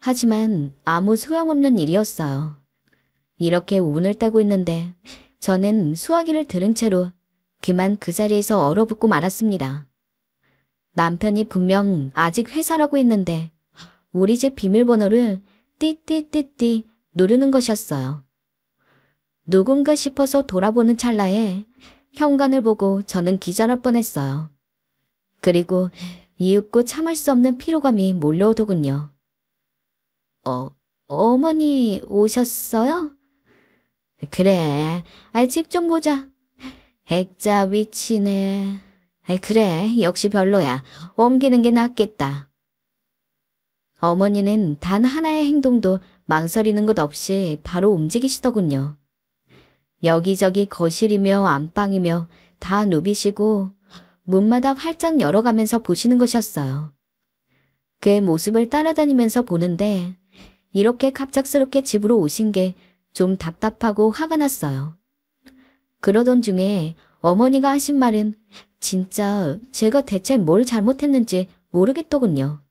하지만 아무 소용없는 일이었어요. 이렇게 운을 떼고 있는데 저는 수화기를 들은 채로 그만 그 자리에서 얼어붙고 말았습니다. 남편이 분명 아직 회사라고 했는데 우리 집 비밀번호를 띠띠띠띠 누르는 것이었어요. 누군가 싶어서 돌아보는 찰나에 현관을 보고 저는 기절할 뻔했어요. 그리고 이윽고 참을 수 없는 피로감이 몰려오더군요. 어머니 오셨어요? 그래, 집 좀 보자. 액자 위치네. 그래, 역시 별로야. 옮기는 게 낫겠다. 어머니는 단 하나의 행동도 망설이는 것 없이 바로 움직이시더군요. 여기저기 거실이며 안방이며 다 누비시고 문마다 활짝 열어가면서 보시는 것이었어요. 그의 모습을 따라다니면서 보는데 이렇게 갑작스럽게 집으로 오신 게 좀 답답하고 화가 났어요. 그러던 중에 어머니가 하신 말은 진짜 제가 대체 뭘 잘못했는지 모르겠더군요.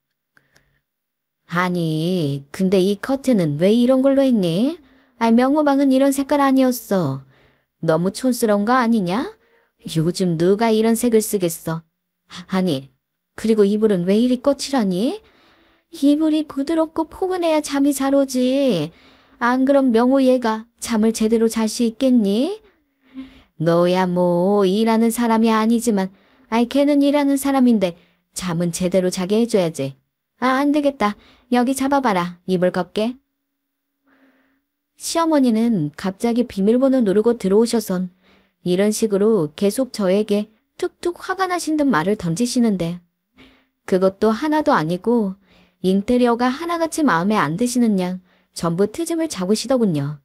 아니, 근데 이 커튼은 왜 이런 걸로 했니? 명호방은 이런 색깔 아니었어. 너무 촌스러운 거 아니냐? 요즘 누가 이런 색을 쓰겠어. 아니, 그리고 이불은 왜 이리 거칠하니? 이불이 부드럽고 포근해야 잠이 잘 오지. 안 그럼 명호 얘가 잠을 제대로 잘 수 있겠니? 너야 뭐 일하는 사람이 아니지만 걔는 일하는 사람인데 잠은 제대로 자게 해줘야지. 안 되겠다. 여기 잡아봐라. 이불 걷게. 시어머니는 갑자기 비밀번호 누르고 들어오셔선 이런 식으로 계속 저에게 툭툭 화가 나신 듯 말을 던지시는데 그것도 하나도 아니고 인테리어가 하나같이 마음에 안 드시는 양 전부 트집을 잡으시더군요.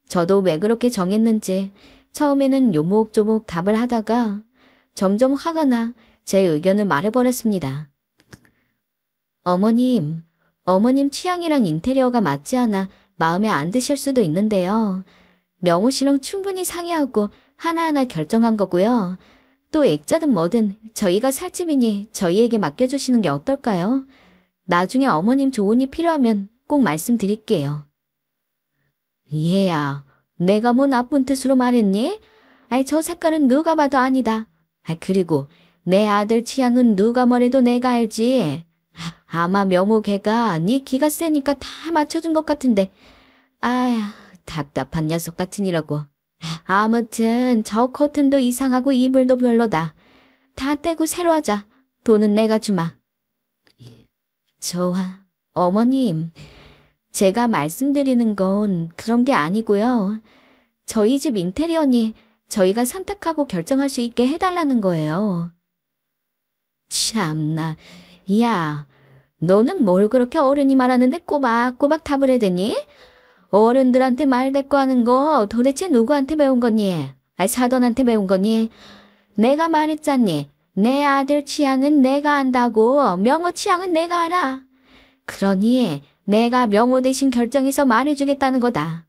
저도 왜 그렇게 정했는지 처음에는 요목조목 답을 하다가 점점 화가 나 제 의견을 말해버렸습니다. 어머님 취향이랑 인테리어가 맞지 않아 마음에 안 드실 수도 있는데요. 명호 씨랑 충분히 상의하고 하나하나 결정한 거고요. 또 액자든 뭐든 저희가 살 집이니 저희에게 맡겨주시는 게 어떨까요? 나중에 어머님 조언이 필요하면 꼭 말씀드릴게요. 얘야, 내가 뭐 나쁜 뜻으로 말했니? 저 색깔은 누가 봐도 아니다. 그리고 내 아들 취향은 누가 뭐래도 내가 알지. 아마 명호 걔가 네 기가 세니까 다 맞춰준 것 같은데. 아휴, 답답한 녀석 같으니라고. 아무튼 저 커튼도 이상하고 이불도 별로다. 다 떼고 새로 하자. 돈은 내가 주마. 좋아, 어머님. 제가 말씀드리는 건 그런 게 아니고요. 저희 집 인테리어니 저희가 선택하고 결정할 수 있게 해달라는 거예요. 참나, 야, 너는 뭘 그렇게 어른이 말하는데 꼬박꼬박 답을 해대니? 어른들한테 말 대꾸하는 거 도대체 누구한테 배운 거니? 사돈한테 배운 거니? 내가 말했잖니. 내 아들 취향은 내가 안다고. 명호 취향은 내가 알아. 그러니 내가 명호 대신 결정해서 말해주겠다는 거다.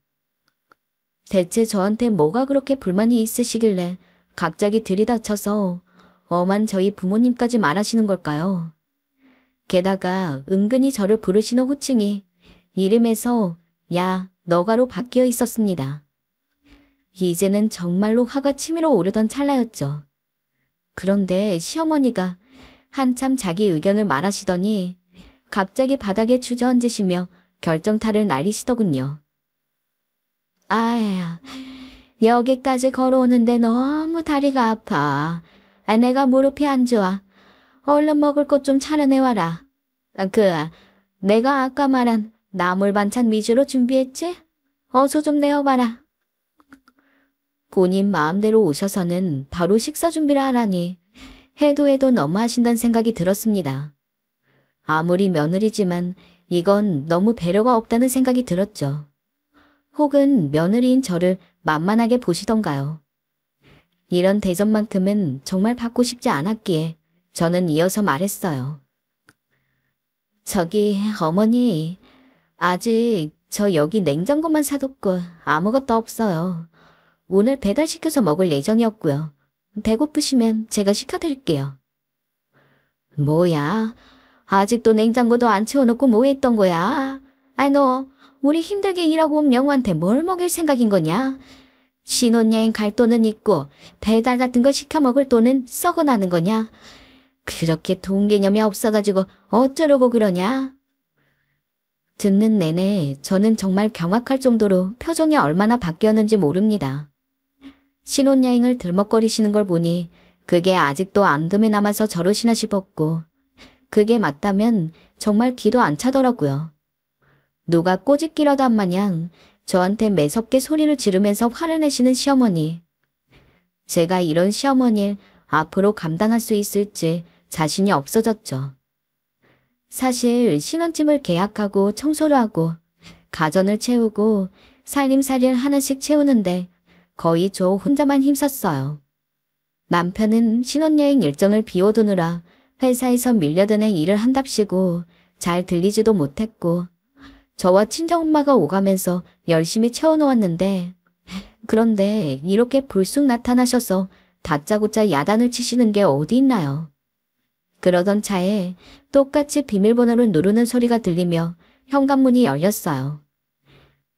대체 저한테 뭐가 그렇게 불만이 있으시길래 갑자기 들이닥쳐서 엄한 저희 부모님까지 말하시는 걸까요? 게다가 은근히 저를 부르시는 호칭이 이름에서 야, 너가로 바뀌어 있었습니다. 이제는 정말로 화가 치밀어 오르던 찰나였죠. 그런데 시어머니가 한참 자기 의견을 말하시더니 갑자기 바닥에 주저앉으시며 결정타를 날리시더군요. 아야, 여기까지 걸어오는데 너무 다리가 아파. 내가 무릎이 안 좋아. 얼른 먹을 것 좀 차려내와라. 내가 아까 말한 나물 반찬 위주로 준비했지? 어서 좀 내어봐라. 본인 마음대로 오셔서는 바로 식사 준비를 하라니 해도 너무하신다는 생각이 들었습니다. 아무리 며느리지만 이건 너무 배려가 없다는 생각이 들었죠. 혹은 며느리인 저를 만만하게 보시던가요. 이런 대접만큼은 정말 받고 싶지 않았기에 저는 이어서 말했어요. 저기 어머니, 아직 저 여기 냉장고만 사뒀고 아무것도 없어요. 오늘 배달시켜서 먹을 예정이었고요. 배고프시면 제가 시켜드릴게요. 뭐야? 아직도 냉장고도 안 채워놓고 뭐 했던 거야? 너 우리 힘들게 일하고 온 명호한테 뭘 먹일 생각인 거냐? 신혼여행 갈 돈은 있고 배달 같은 거 시켜 먹을 돈은 썩어나는 거냐? 그렇게 돈 개념이 없어가지고 어쩌려고 그러냐? 듣는 내내 저는 정말 경악할 정도로 표정이 얼마나 바뀌었는지 모릅니다. 신혼여행을 들먹거리시는 걸 보니 그게 아직도 암듬에 남아서 저러시나 싶었고 그게 맞다면 정말 기도 안 차더라고요. 누가 꼬집기라도 한 마냥 저한테 매섭게 소리를 지르면서 화를 내시는 시어머니. 제가 이런 시어머니를 앞으로 감당할 수 있을지 자신이 없어졌죠. 사실 신혼집을 계약하고 청소를 하고 가전을 채우고 살림살이를 하나씩 채우는데 거의 저 혼자만 힘썼어요. 남편은 신혼여행 일정을 비워두느라 회사에서 밀려드는 일을 한답시고 잘 들리지도 못했고 저와 친정엄마가 오가면서 열심히 채워놓았는데 그런데 이렇게 불쑥 나타나셔서 다짜고짜 야단을 치시는 게 어디 있나요? 그러던 차에 똑같이 비밀번호를 누르는 소리가 들리며 현관문이 열렸어요.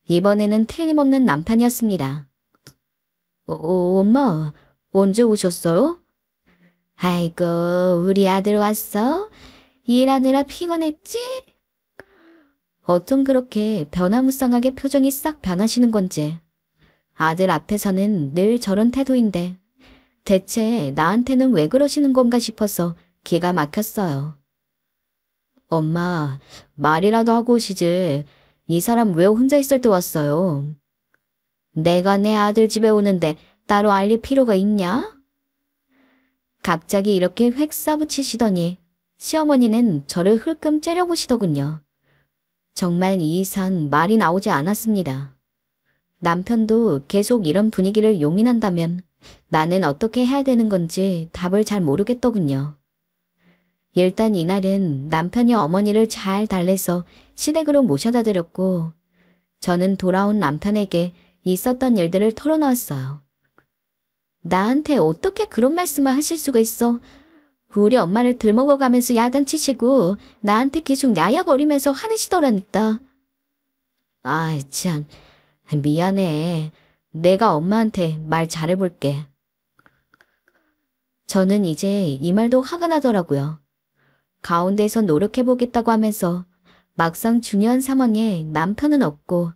이번에는 틀림없는 남편이었습니다. 엄마, 언제 오셨어요? 아이고, 우리 아들 왔어? 일하느라 피곤했지? 어쩜 그렇게 변화무쌍하게 표정이 싹 변하시는 건지. 아들 앞에서는 늘 저런 태도인데 대체 나한테는 왜 그러시는 건가 싶어서 기가 막혔어요. 엄마, 말이라도 하고 오시지. 이 사람 왜 혼자 있을 때 왔어요? 내가 내 아들 집에 오는데 따로 알릴 필요가 있냐? 갑자기 이렇게 획 쏴붙이시더니 시어머니는 저를 흘끔 째려보시더군요. 정말 이 이상 말이 나오지 않았습니다. 남편도 계속 이런 분위기를 용인한다면 나는 어떻게 해야 되는 건지 답을 잘 모르겠더군요. 일단 이날은 남편이 어머니를 잘 달래서 시댁으로 모셔다 드렸고 저는 돌아온 남편에게 있었던 일들을 털어놓았어요. 나한테 어떻게 그런 말씀을 하실 수가 있어? 우리 엄마를 들먹어가면서 야단치시고 나한테 계속 야야거리면서 화내시더라니까. 아, 참, 미안해. 내가 엄마한테 말 잘해볼게. 저는 이제 이 말도 화가 나더라고요. 가운데서 노력해보겠다고 하면서 막상 중요한 상황에 남편은 없고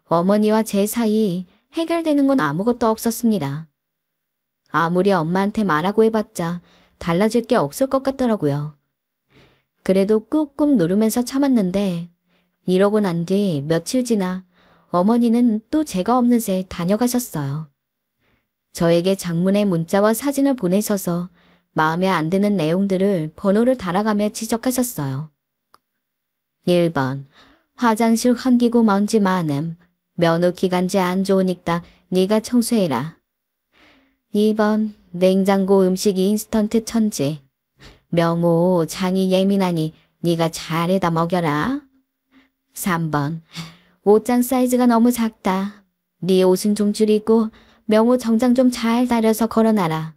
어머니와 제 사이 해결되는 건 아무것도 없었습니다. 아무리 엄마한테 말하고 해봤자 달라질 게 없을 것 같더라고요. 그래도 꾹꾹 누르면서 참았는데 이러고 난 뒤 며칠 지나 어머니는 또 제가 없는 새 다녀가셨어요. 저에게 장문의 문자와 사진을 보내셔서 마음에 안 드는 내용들을 번호를 달아가며 지적하셨어요. 1번. 화장실 환기구 먼지 많음. 면허 기간제 안 좋으니까 네가 청소해라. 2번. 냉장고 음식 인스턴트 천지. 명호 장이 예민하니 네가 잘해다 먹여라. 3번. 옷장 사이즈가 너무 작다. 네 옷은 좀 줄이고 명호 정장 좀 잘 다려서 걸어놔라.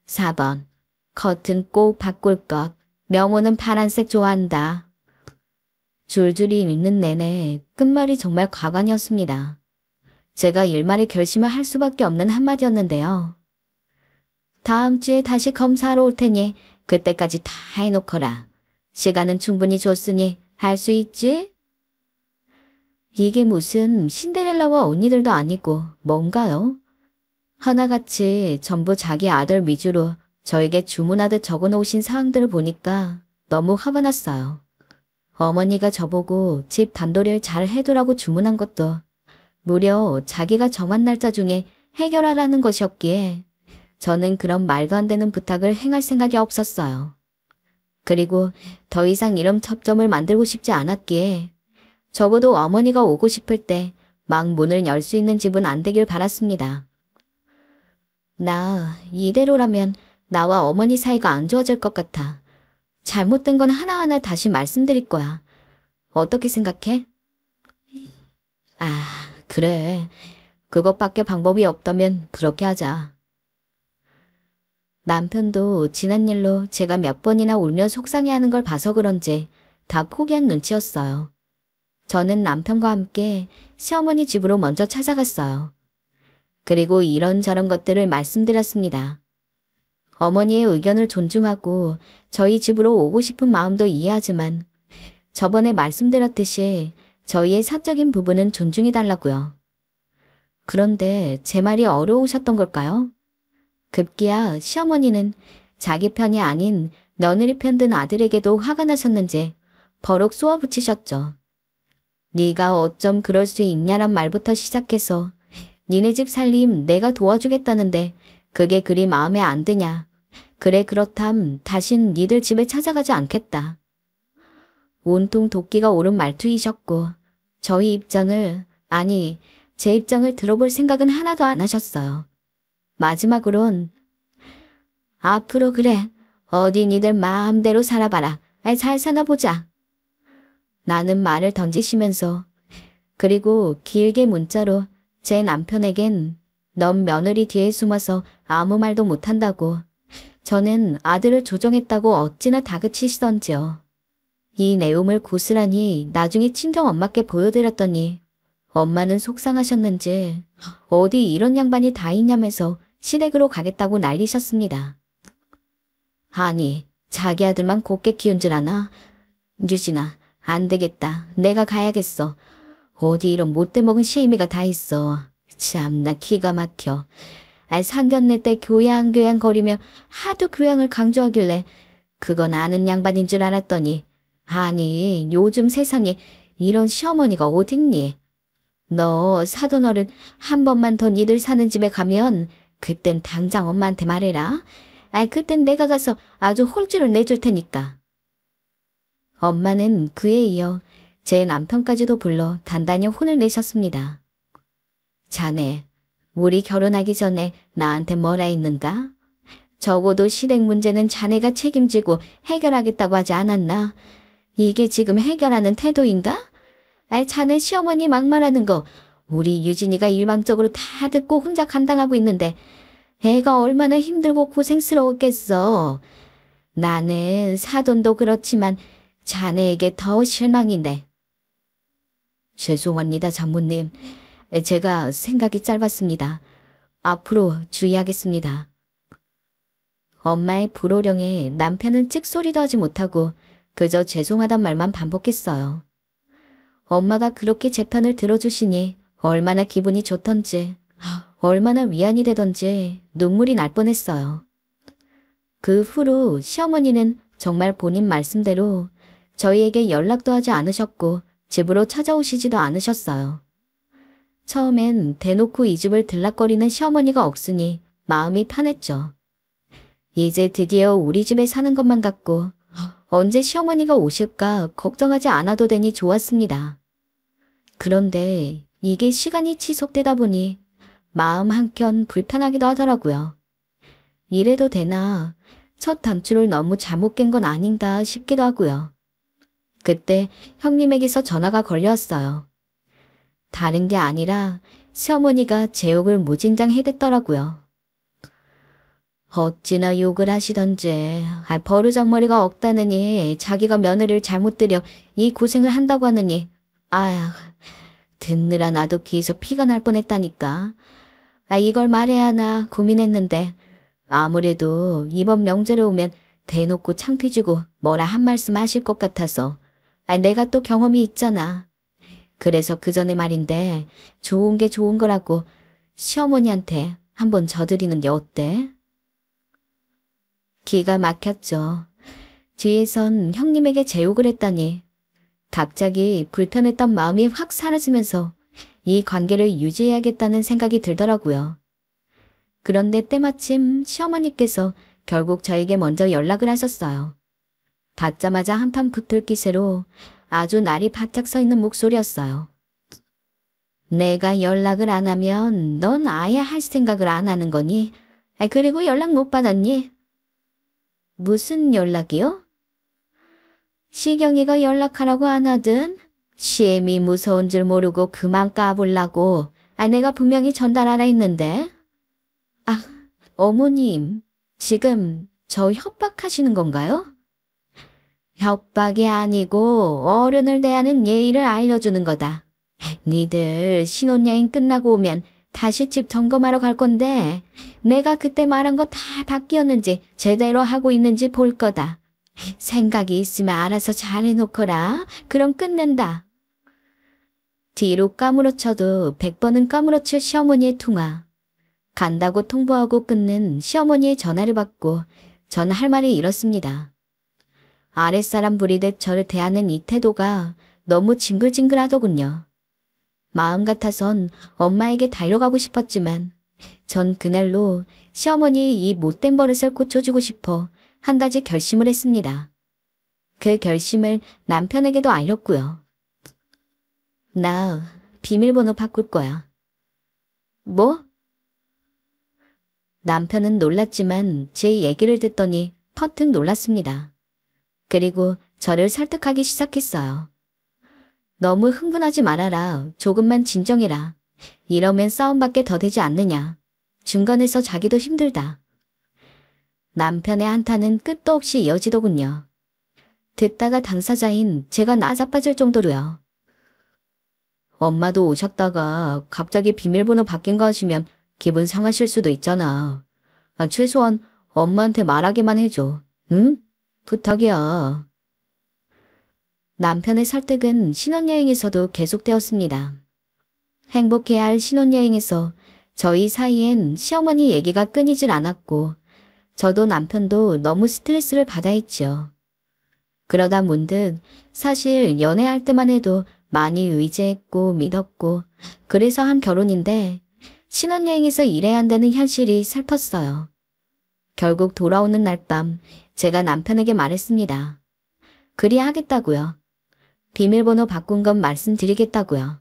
4번. 커튼 꼭 바꿀 것. 명호는 파란색 좋아한다. 줄줄이 읽는 내내 끝말이 정말 가관이었습니다. 제가 일말의 결심을 할 수밖에 없는 한마디였는데요. 다음 주에 다시 검사하러 올 테니 그때까지 다 해놓거라. 시간은 충분히 줬으니 할 수 있지? 이게 무슨 신데렐라와 언니들도 아니고 뭔가요? 하나같이 전부 자기 아들 위주로 저에게 주문하듯 적어놓으신 사항들을 보니까 너무 화가 났어요. 어머니가 저보고 집 단도리를 잘 해두라고 주문한 것도 무려 자기가 정한 날짜 중에 해결하라는 것이었기에 저는 그런 말도 안 되는 부탁을 행할 생각이 없었어요. 그리고 더 이상 이런 접점을 만들고 싶지 않았기에 적어도 어머니가 오고 싶을 때 막 문을 열 수 있는 집은 안 되길 바랐습니다. 나 이대로라면 나와 어머니 사이가 안 좋아질 것 같아. 잘못된 건 하나하나 다시 말씀드릴 거야. 어떻게 생각해? 아, 그래. 그것밖에 방법이 없다면 그렇게 하자. 남편도 지난 일로 제가 몇 번이나 울며 속상해하는 걸 봐서 그런지 다 포기한 눈치였어요. 저는 남편과 함께 시어머니 집으로 먼저 찾아갔어요. 그리고 이런저런 것들을 말씀드렸습니다. 어머니의 의견을 존중하고 저희 집으로 오고 싶은 마음도 이해하지만 저번에 말씀드렸듯이 저희의 사적인 부분은 존중해달라고요. 그런데 제 말이 어려우셨던 걸까요? 급기야 시어머니는 자기 편이 아닌 며느리 편 든 아들에게도 화가 나셨는지 버럭 쏘아붙이셨죠. 네가 어쩜 그럴 수 있냐란 말부터 시작해서 니네 집 살림 내가 도와주겠다는데 그게 그리 마음에 안 드냐. 그래 그렇담 다신 니들 집에 찾아가지 않겠다. 온통 도끼가 오른 말투이셨고 저희 입장을 아니 제 입장을 들어볼 생각은 하나도 안 하셨어요. 마지막으론 앞으로 그래 어디 니들 마음대로 살아봐라. 잘 사나보자. 나는 말을 던지시면서 그리고 길게 문자로 제 남편에겐 넌 며느리 뒤에 숨어서 아무 말도 못한다고 저는 아들을 조종했다고 어찌나 다그치시던지요. 이 내용을 고스란히 나중에 친정엄마께 보여드렸더니 엄마는 속상하셨는지 어디 이런 양반이 다 있냐면서 시댁으로 가겠다고 난리셨습니다. 아니 자기 아들만 곱게 키운 줄 아나? 유진아 안 되겠다. 내가 가야겠어. 어디 이런 못돼 먹은 시애미가 다 있어. 참나 기가 막혀. 상견례 때 교양 거리며 하도 교양을 강조하길래 그건 아는 양반인 줄 알았더니 아니 요즘 세상에 이런 시어머니가 어딨니? 너 사돈어른 한 번만 더 니들 사는 집에 가면 그땐 당장 엄마한테 말해라. 그땐 내가 가서 아주 홀줄을 내줄 테니까. 엄마는 그에 이어 제 남편까지도 불러 단단히 혼을 내셨습니다. 자네, 우리 결혼하기 전에 나한테 뭐라 했는가? 적어도 시댁 문제는 자네가 책임지고 해결하겠다고 하지 않았나? 이게 지금 해결하는 태도인가? 자네 시어머니 막말하는 거 우리 유진이가 일방적으로 다 듣고 혼자 감당하고 있는데 애가 얼마나 힘들고 고생스러웠겠어. 나는 사돈도 그렇지만 자네에게 더 실망인데. 죄송합니다, 장모님. 제가 생각이 짧았습니다. 앞으로 주의하겠습니다. 엄마의 불호령에 남편은 찍소리도 하지 못하고 그저 죄송하단 말만 반복했어요. 엄마가 그렇게 제 편을 들어주시니 얼마나 기분이 좋던지 얼마나 위안이 되던지 눈물이 날 뻔했어요. 그 후로 시어머니는 정말 본인 말씀대로 저희에게 연락도 하지 않으셨고 집으로 찾아오시지도 않으셨어요. 처음엔 대놓고 이 집을 들락거리는 시어머니가 없으니 마음이 편했죠. 이제 드디어 우리 집에 사는 것만 같고 언제 시어머니가 오실까 걱정하지 않아도 되니 좋았습니다. 그런데 이게 시간이 지속되다 보니 마음 한켠 불편하기도 하더라고요. 이래도 되나 첫 단추를 너무 잘못 깬 건 아닌가 싶기도 하고요. 그때 형님에게서 전화가 걸려왔어요. 다른 게 아니라 시어머니가 제 욕을 무진장 해댔더라고요. 어찌나 욕을 하시던지 버르장머리가 없다느니 자기가 며느리를 잘못 들여 이 고생을 한다고 하느니 아휴 듣느라 나도 계속 피가 날 뻔했다니까. 이걸 말해야 하나 고민했는데 아무래도 이번 명절에 오면 대놓고 창피지고 뭐라 한 말씀 하실 것 같아서 내가 또 경험이 있잖아. 그래서 그 전에 말인데 좋은 게 좋은 거라고 시어머니한테 한번 져드리는 게 어때? 기가 막혔죠. 뒤에선 형님에게 제 욕을 했다니 갑자기 불편했던 마음이 확 사라지면서 이 관계를 유지해야겠다는 생각이 들더라고요. 그런데 때마침 시어머니께서 결국 저에게 먼저 연락을 하셨어요. 받자마자 한판 붙을 기세로 아주 날이 바짝 서 있는 목소리였어요. 내가 연락을 안 하면 넌 아예 할 생각을 안 하는 거니? 그리고 연락 못 받았니? 무슨 연락이요? 시경이가 연락하라고 안 하든 시엠이 무서운 줄 모르고 그만 까불라고 내가 분명히 전달하라 했는데. 어머님, 지금 저 협박하시는 건가요? 협박이 아니고 어른을 대하는 예의를 알려주는 거다. 니들 신혼여행 끝나고 오면 다시 집 점검하러 갈 건데 내가 그때 말한 거 다 바뀌었는지 제대로 하고 있는지 볼 거다. 생각이 있으면 알아서 잘해놓거라. 그럼 끝낸다. 뒤로 까무러쳐도 100번은 까무러칠 시어머니의 통화. 간다고 통보하고 끊는 시어머니의 전화를 받고 전 할 말이 이렇습니다. 아랫사람 부리듯 저를 대하는 이 태도가 너무 징글징글하더군요. 마음 같아선 엄마에게 달려가고 싶었지만 전 그날로 시어머니의 이 못된 버릇을 고쳐주고 싶어 한 가지 결심을 했습니다. 그 결심을 남편에게도 알렸고요. 나 비밀번호 바꿀 거야. 뭐? 남편은 놀랐지만 제 얘기를 듣더니 퍼뜩 놀랐습니다. 그리고 저를 설득하기 시작했어요. 너무 흥분하지 말아라. 조금만 진정해라. 이러면 싸움밖에 더 되지 않느냐. 중간에서 자기도 힘들다. 남편의 한탄은 끝도 없이 이어지더군요. 듣다가 당사자인 제가 나자빠질 정도로요. 엄마도 오셨다가 갑자기 비밀번호 바뀐 거 하시면 기분 상하실 수도 있잖아. 최소한 엄마한테 말하기만 해줘. 응? 부탁이야. 남편의 설득은 신혼여행에서도 계속되었습니다. 행복해야 할 신혼여행에서 저희 사이엔 시어머니 얘기가 끊이질 않았고 저도 남편도 너무 스트레스를 받아 했죠. 그러다 문득 사실 연애할 때만 해도 많이 의지했고 믿었고 그래서 한 결혼인데 신혼여행에서 일해야 한다는 현실이 슬펐어요. 결국 돌아오는 날 밤 제가 남편에게 말했습니다. 그리 하겠다고요. 비밀번호 바꾼 건 말씀드리겠다고요.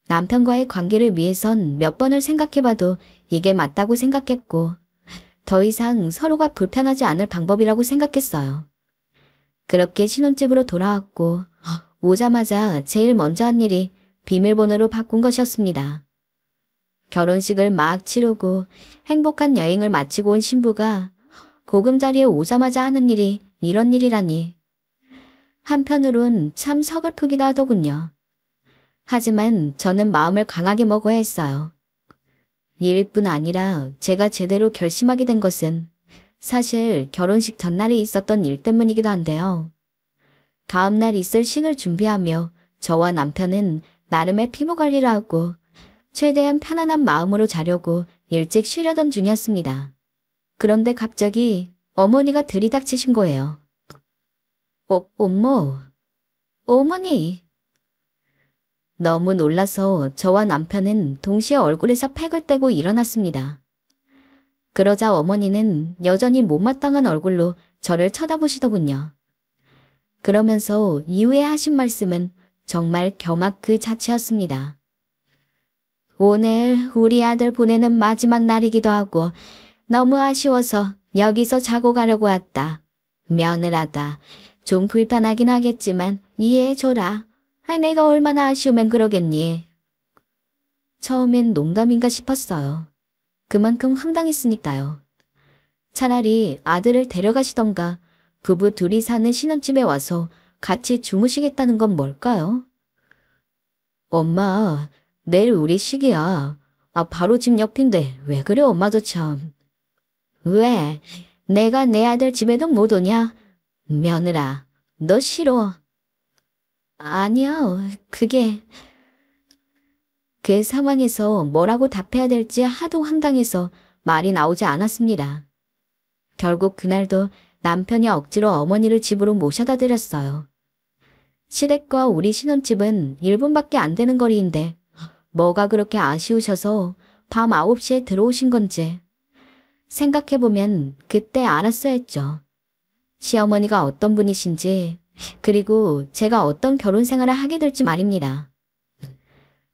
남편과의 관계를 위해선 몇 번을 생각해봐도 이게 맞다고 생각했고 더 이상 서로가 불편하지 않을 방법이라고 생각했어요. 그렇게 신혼집으로 돌아왔고 오자마자 제일 먼저 한 일이 비밀번호로 바꾼 것이었습니다. 결혼식을 막 치르고 행복한 여행을 마치고 온 신부가 보금자리에 오자마자 하는 일이 이런 일이라니. 한편으론 참 서글프기도 하더군요. 하지만 저는 마음을 강하게 먹어야 했어요. 일뿐 아니라 제가 제대로 결심하게 된 것은 사실 결혼식 전날에 있었던 일 때문이기도 한데요. 다음날 있을 식을 준비하며 저와 남편은 나름의 피부관리를 하고 최대한 편안한 마음으로 자려고 일찍 쉬려던 중이었습니다. 그런데 갑자기 어머니가 들이닥치신 거예요. 어머, 어머니. 너무 놀라서 저와 남편은 동시에 얼굴에서 팩을 떼고 일어났습니다. 그러자 어머니는 여전히 못마땅한 얼굴로 저를 쳐다보시더군요. 그러면서 이후에 하신 말씀은 정말 경악 그 자체였습니다. 오늘 우리 아들 보내는 마지막 날이기도 하고 너무 아쉬워서 여기서 자고 가려고 왔다. 며느라다. 좀 불편하긴 하겠지만 이해해줘라. 내가 얼마나 아쉬우면 그러겠니. 처음엔 농담인가 싶었어요. 그만큼 황당했으니까요. 차라리 아들을 데려가시던가 부부 둘이 사는 신혼집에 와서 같이 주무시겠다는 건 뭘까요? 엄마, 내일 우리 시기야. 바로 집 옆인데 왜 그래 엄마도 참. 왜? 내가 내 아들 집에도 못 오냐? 며느라, 너 싫어. 아니야, 그게... 그 상황에서 뭐라고 답해야 될지 하도 황당해서 말이 나오지 않았습니다. 결국 그날도 남편이 억지로 어머니를 집으로 모셔다 드렸어요. 시댁과 우리 신혼집은 1분밖에 안 되는 거리인데 뭐가 그렇게 아쉬우셔서 밤 9시에 들어오신 건지 생각해보면 그때 알았어야 했죠. 시어머니가 어떤 분이신지 그리고 제가 어떤 결혼 생활을 하게 될지 말입니다.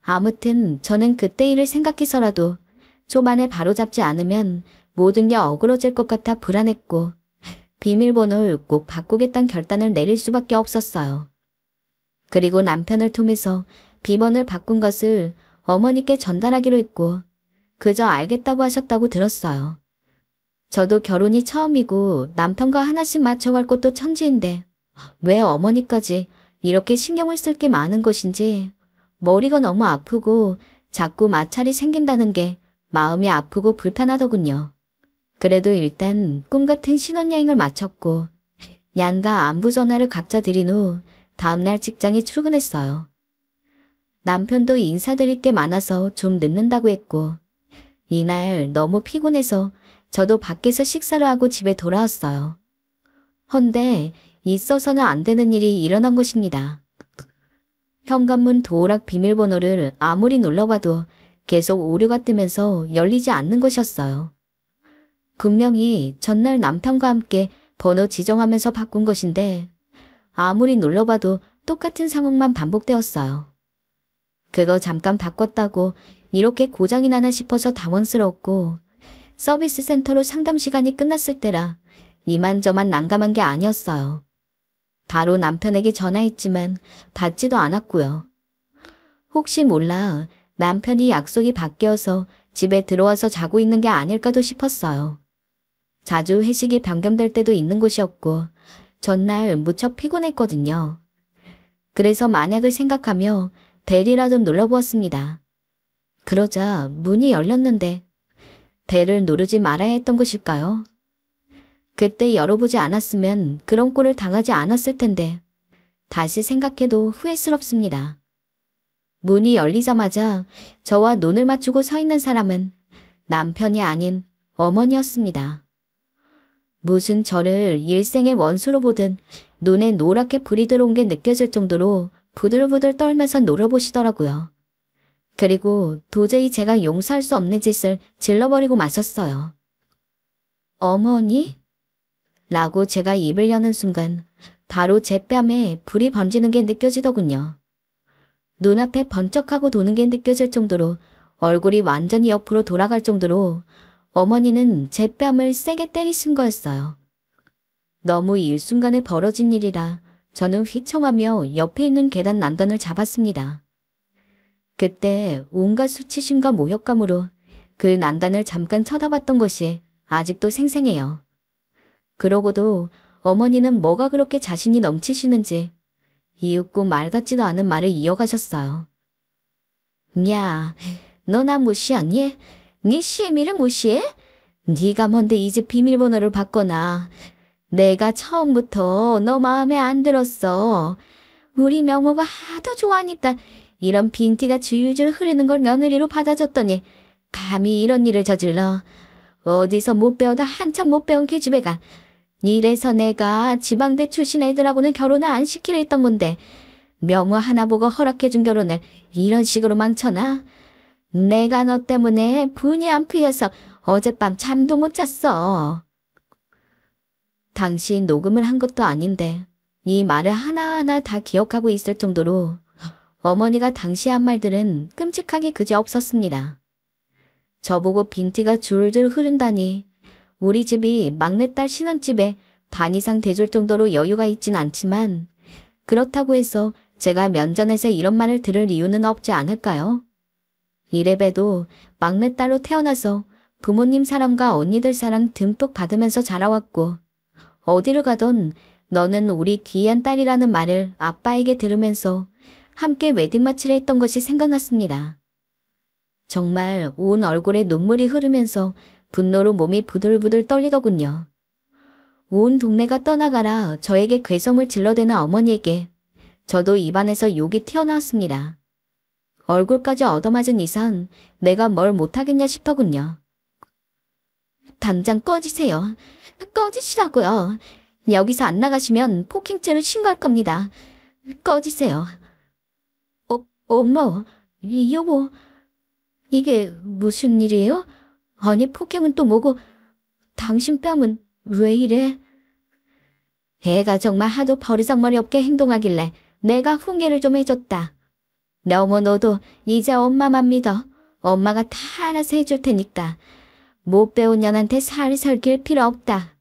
아무튼 저는 그때 일을 생각해서라도 좀 안에 바로잡지 않으면 모든 게 어그러질 것 같아 불안했고 비밀번호를 꼭 바꾸겠다는 결단을 내릴 수밖에 없었어요. 그리고 남편을 통해서 비번을 바꾼 것을 어머니께 전달하기로 했고 그저 알겠다고 하셨다고 들었어요. 저도 결혼이 처음이고 남편과 하나씩 맞춰갈 것도 천지인데 왜 어머니까지 이렇게 신경을 쓸 게 많은 것인지 머리가 너무 아프고 자꾸 마찰이 생긴다는 게 마음이 아프고 불편하더군요. 그래도 일단 꿈같은 신혼여행을 마쳤고 양가 안부 전화를 각자 드린 후 다음날 직장에 출근했어요. 남편도 인사드릴 게 많아서 좀 늦는다고 했고 이날 너무 피곤해서 저도 밖에서 식사를 하고 집에 돌아왔어요. 헌데 있어서는 안 되는 일이 일어난 것입니다. 현관문 도어락 비밀번호를 아무리 눌러봐도 계속 오류가 뜨면서 열리지 않는 것이었어요. 분명히 전날 남편과 함께 번호 지정하면서 바꾼 것인데 아무리 눌러봐도 똑같은 상황만 반복되었어요. 그거 잠깐 바꿨다고 이렇게 고장이 나나 싶어서 당황스러웠고 서비스 센터로 상담 시간이 끝났을 때라 이만저만 난감한 게 아니었어요. 바로 남편에게 전화했지만 받지도 않았고요. 혹시 몰라 남편이 약속이 바뀌어서 집에 들어와서 자고 있는 게 아닐까도 싶었어요. 자주 회식이 변경될 때도 있는 곳이었고 전날 무척 피곤했거든요. 그래서 만약을 생각하며 벨이라도 눌러보았습니다. 그러자 문이 열렸는데 벨을 누르지 말아야 했던 것일까요? 그때 열어보지 않았으면 그런 꼴을 당하지 않았을 텐데 다시 생각해도 후회스럽습니다. 문이 열리자마자 저와 눈을 맞추고 서 있는 사람은 남편이 아닌 어머니였습니다. 무슨 저를 일생의 원수로 보듯 눈에 노랗게 불이 들어온 게 느껴질 정도로 부들부들 떨면서 노려보시더라고요. 그리고 도저히 제가 용서할 수 없는 짓을 질러버리고 마셨어요. 어머니? 라고 제가 입을 여는 순간 바로 제 뺨에 불이 번지는 게 느껴지더군요. 눈앞에 번쩍하고 도는 게 느껴질 정도로 얼굴이 완전히 옆으로 돌아갈 정도로 어머니는 제 뺨을 세게 때리신 거였어요. 너무 일순간에 벌어진 일이라 저는 휘청하며 옆에 있는 계단 난간을 잡았습니다. 그때 온갖 수치심과 모욕감으로 그 난간을 잠깐 쳐다봤던 것이 아직도 생생해요. 그러고도 어머니는 뭐가 그렇게 자신이 넘치시는지 이윽고 말 같지도 않은 말을 이어가셨어요. 야, 너 나 무시하니? 네 시애미를 무시해? 네가 뭔데 이 집 비밀번호를 바꿔놔. 내가 처음부터 너 마음에 안 들었어. 우리 명호가 하도 좋아하니까 이런 빈티가 줄줄 흐르는 걸 며느리로 받아줬더니 감히 이런 일을 저질러. 어디서 못 배우다 한참 못 배운 계집애 가. 이래서 내가 지방대 출신 애들하고는 결혼을 안 시키려 했던 건데 명호 하나 보고 허락해준 결혼을 이런 식으로 망쳐놔? 내가 너 때문에 분이 안 풀려서 어젯밤 잠도 못 잤어. 당시 녹음을 한 것도 아닌데 이 말을 하나하나 다 기억하고 있을 정도로 어머니가 당시 한 말들은 끔찍하게 그지없었습니다. 저보고 빈티가 줄줄 흐른다니 우리 집이 막내딸 신혼집에 반 이상 대줄 정도로 여유가 있진 않지만 그렇다고 해서 제가 면전에서 이런 말을 들을 이유는 없지 않을까요? 이래봬도 막내딸로 태어나서 부모님 사랑과 언니들 사랑 듬뿍 받으면서 자라왔고 어디를 가던 너는 우리 귀한 딸이라는 말을 아빠에게 들으면서 함께 웨딩마치를 했던 것이 생각났습니다. 정말 온 얼굴에 눈물이 흐르면서 분노로 몸이 부들부들 떨리더군요. 온 동네가 떠나가라 저에게 괴성을 질러대는 어머니에게 저도 입안에서 욕이 튀어나왔습니다. 얼굴까지 얻어맞은 이상 내가 뭘 못하겠냐 싶더군요. 당장 꺼지세요. 꺼지시라고요. 여기서 안 나가시면 폭행죄를 신고할 겁니다. 꺼지세요. 엄마, 여보, 이게 무슨 일이에요? 아니 폭행은 또 뭐고 당신 뺨은 왜 이래? 애가 정말 하도 버리장머리 없게 행동하길래 내가 훈계를 좀 해줬다. 너무 너도 이제 엄마만 믿어. 엄마가 다 알아서 해줄 테니까. 못 배운 년한테 살이 설길 필요 없다.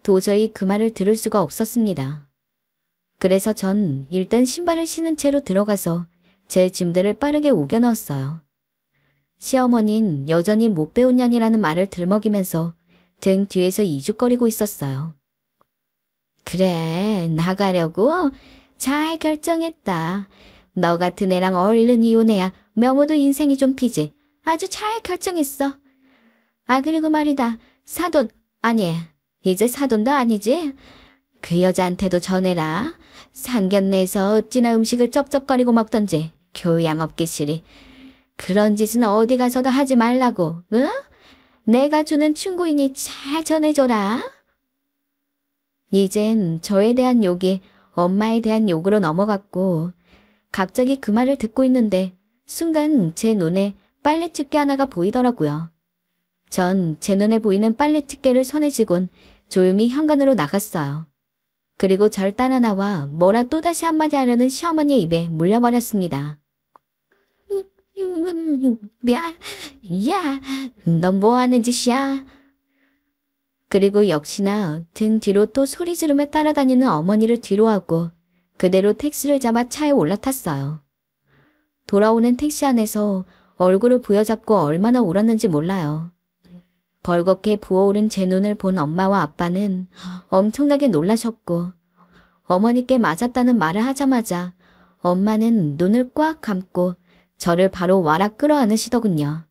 도저히 그 말을 들을 수가 없었습니다. 그래서 전 일단 신발을 신은 채로 들어가서 제 짐들을 빠르게 옮겨 넣었어요. 시어머니는 여전히 못 배운 년이라는 말을 들먹이면서 등 뒤에서 이죽거리고 있었어요. 그래, 나가려고? 잘 결정했다. 너 같은 애랑 얼른 이혼해야 명호도 인생이 좀 피지. 아주 잘 결정했어. 아, 그리고 말이다. 사돈, 아니, 이제 사돈도 아니지? 그 여자한테도 전해라. 상견례에서 어찌나 음식을 쩝쩝거리고 먹던지 교양 없게 시리. 그런 짓은 어디 가서도 하지 말라고, 응? 내가 주는 충고이니 잘 전해줘라. 이젠 저에 대한 욕이 엄마에 대한 욕으로 넘어갔고 갑자기 그 말을 듣고 있는데 순간 제 눈에 빨래집게 하나가 보이더라고요. 전 제 눈에 보이는 빨래집게를 손에 쥐곤 조용히 현관으로 나갔어요. 그리고 절 따라 나와 뭐라 또다시 한마디 하려는 시어머니의 입에 물려버렸습니다. 야, 넌 뭐하는 짓이야? 그리고 역시나 등 뒤로 또 소리 지르며 따라다니는 어머니를 뒤로하고 그대로 택시를 잡아 차에 올라탔어요. 돌아오는 택시 안에서 얼굴을 부여잡고 얼마나 울었는지 몰라요. 벌겋게 부어오른 제 눈을 본 엄마와 아빠는 엄청나게 놀라셨고 어머니께 맞았다는 말을 하자마자 엄마는 눈을 꽉 감고 저를 바로 와락 끌어안으시더군요.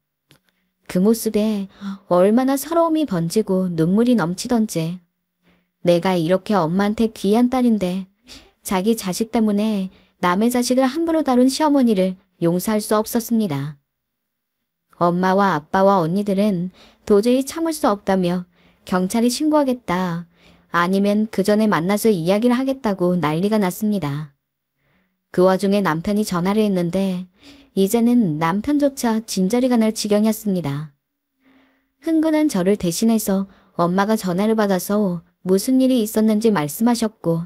그 모습에 얼마나 서러움이 번지고 눈물이 넘치던지 내가 이렇게 엄마한테 귀한 딸인데 자기 자식 때문에 남의 자식을 함부로 다룬 시어머니를 용서할 수 없었습니다. 엄마와 아빠와 언니들은 도저히 참을 수 없다며 경찰에 신고하겠다. 아니면 그 전에 만나서 이야기를 하겠다고 난리가 났습니다. 그 와중에 남편이 전화를 했는데 이제는 남편조차 진저리가 날 지경이었습니다. 흥분한 저를 대신해서 엄마가 전화를 받아서 무슨 일이 있었는지 말씀하셨고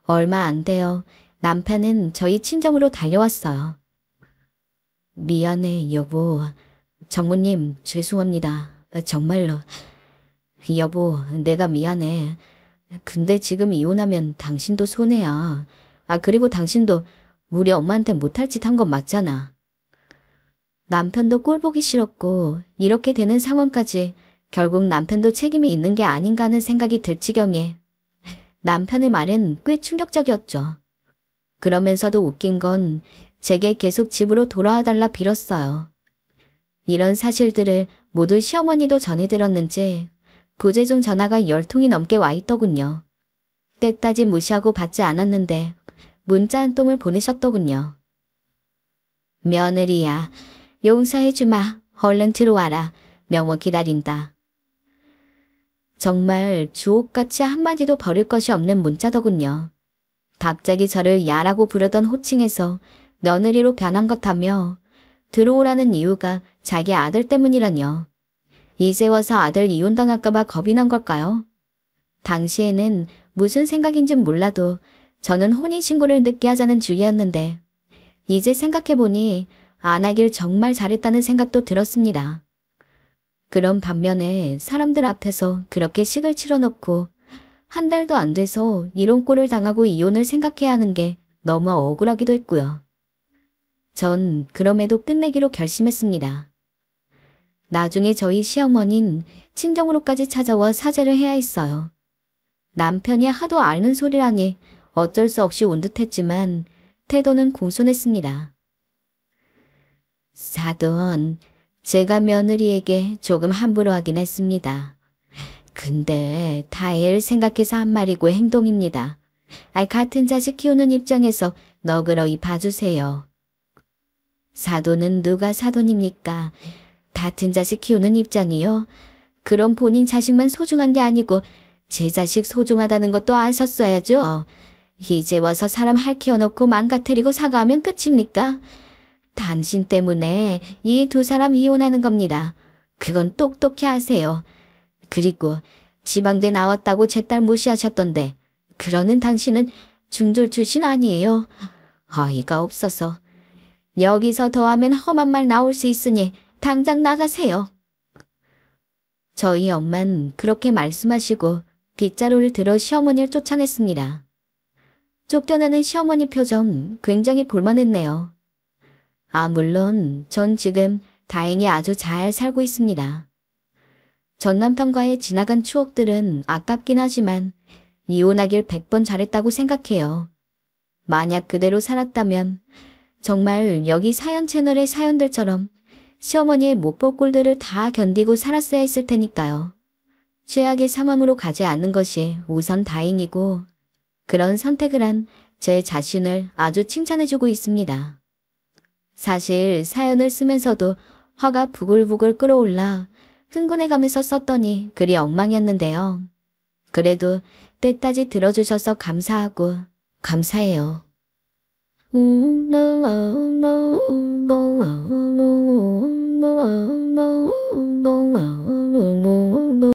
얼마 안 돼요. 남편은 저희 친정으로 달려왔어요. 미안해 여보. 장모님 죄송합니다. 정말로. 여보 내가 미안해. 근데 지금 이혼하면 당신도 손해야. 아 그리고 당신도 우리 엄마한테 못할 짓 한 건 맞잖아. 남편도 꼴 보기 싫었고 이렇게 되는 상황까지 결국 남편도 책임이 있는 게 아닌가 하는 생각이 들 지경에 남편의 말은 꽤 충격적이었죠. 그러면서도 웃긴 건 제게 계속 집으로 돌아와 달라 빌었어요. 이런 사실들을 모두 시어머니도 전해들었는지 부재중 전화가 10통이 넘게 와 있더군요. 때까지 무시하고 받지 않았는데 문자 한 통을 보내셨더군요. 며느리야, 용서해주마. 얼른 들어와라. 명호 기다린다. 정말 주옥같이 한마디도 버릴 것이 없는 문자더군요. 갑자기 저를 야라고 부르던 호칭에서 며느리로 변한 것 하며 들어오라는 이유가 자기 아들 때문이라뇨. 이제 와서 아들 이혼당할까봐 겁이 난 걸까요? 당시에는 무슨 생각인진 몰라도 저는 혼인신고를 늦게 하자는 주의였는데 이제 생각해보니 안 하길 정말 잘했다는 생각도 들었습니다. 그런 반면에 사람들 앞에서 그렇게 식을 치러놓고 한 달도 안 돼서 이런 꼴을 당하고 이혼을 생각해야 하는 게 너무 억울하기도 했고요. 전 그럼에도 끝내기로 결심했습니다. 나중에 저희 시어머니는 친정으로까지 찾아와 사죄를 해야 했어요. 남편이 하도 앓는 소리라니 어쩔 수 없이 온 듯했지만 태도는 공손했습니다. 사돈, 제가 며느리에게 조금 함부로 하긴 했습니다. 근데 다혜를 생각해서 한 말이고 행동입니다. 같은 자식 키우는 입장에서 너그러이 봐주세요. 사돈은 누가 사돈입니까? 같은 자식 키우는 입장이요? 그럼 본인 자식만 소중한 게 아니고 제 자식 소중하다는 것도 아셨어야죠. 이제 와서 사람 할 키워놓고 망가뜨리고 사과하면 끝입니까? 당신 때문에 이 두 사람 이혼하는 겁니다. 그건 똑똑히 아세요. 그리고 지방대 나왔다고 제 딸 무시하셨던데 그러는 당신은 중졸 출신 아니에요? 어이가 없어서. 여기서 더하면 험한 말 나올 수 있으니 당장 나가세요. 저희 엄만 그렇게 말씀하시고 빗자루를 들어 시어머니를 쫓아냈습니다. 쫓겨나는 시어머니 표정 굉장히 볼만했네요. 물론 전 지금 다행히 아주 잘 살고 있습니다. 전 남편과의 지나간 추억들은 아깝긴 하지만 이혼하길 100번 잘했다고 생각해요. 만약 그대로 살았다면 정말 여기 사연 채널의 사연들처럼 시어머니의 못 볼 꼴들을 다 견디고 살았어야 했을 테니까요. 최악의 상황으로 가지 않는 것이 우선 다행이고 그런 선택을 한 제 자신을 아주 칭찬해주고 있습니다. 사실 사연을 쓰면서도 화가 부글부글 끓어올라 흥분해가면서 썼더니 글이 엉망이었는데요. 그래도 때까지 들어주셔서 감사하고 감사해요.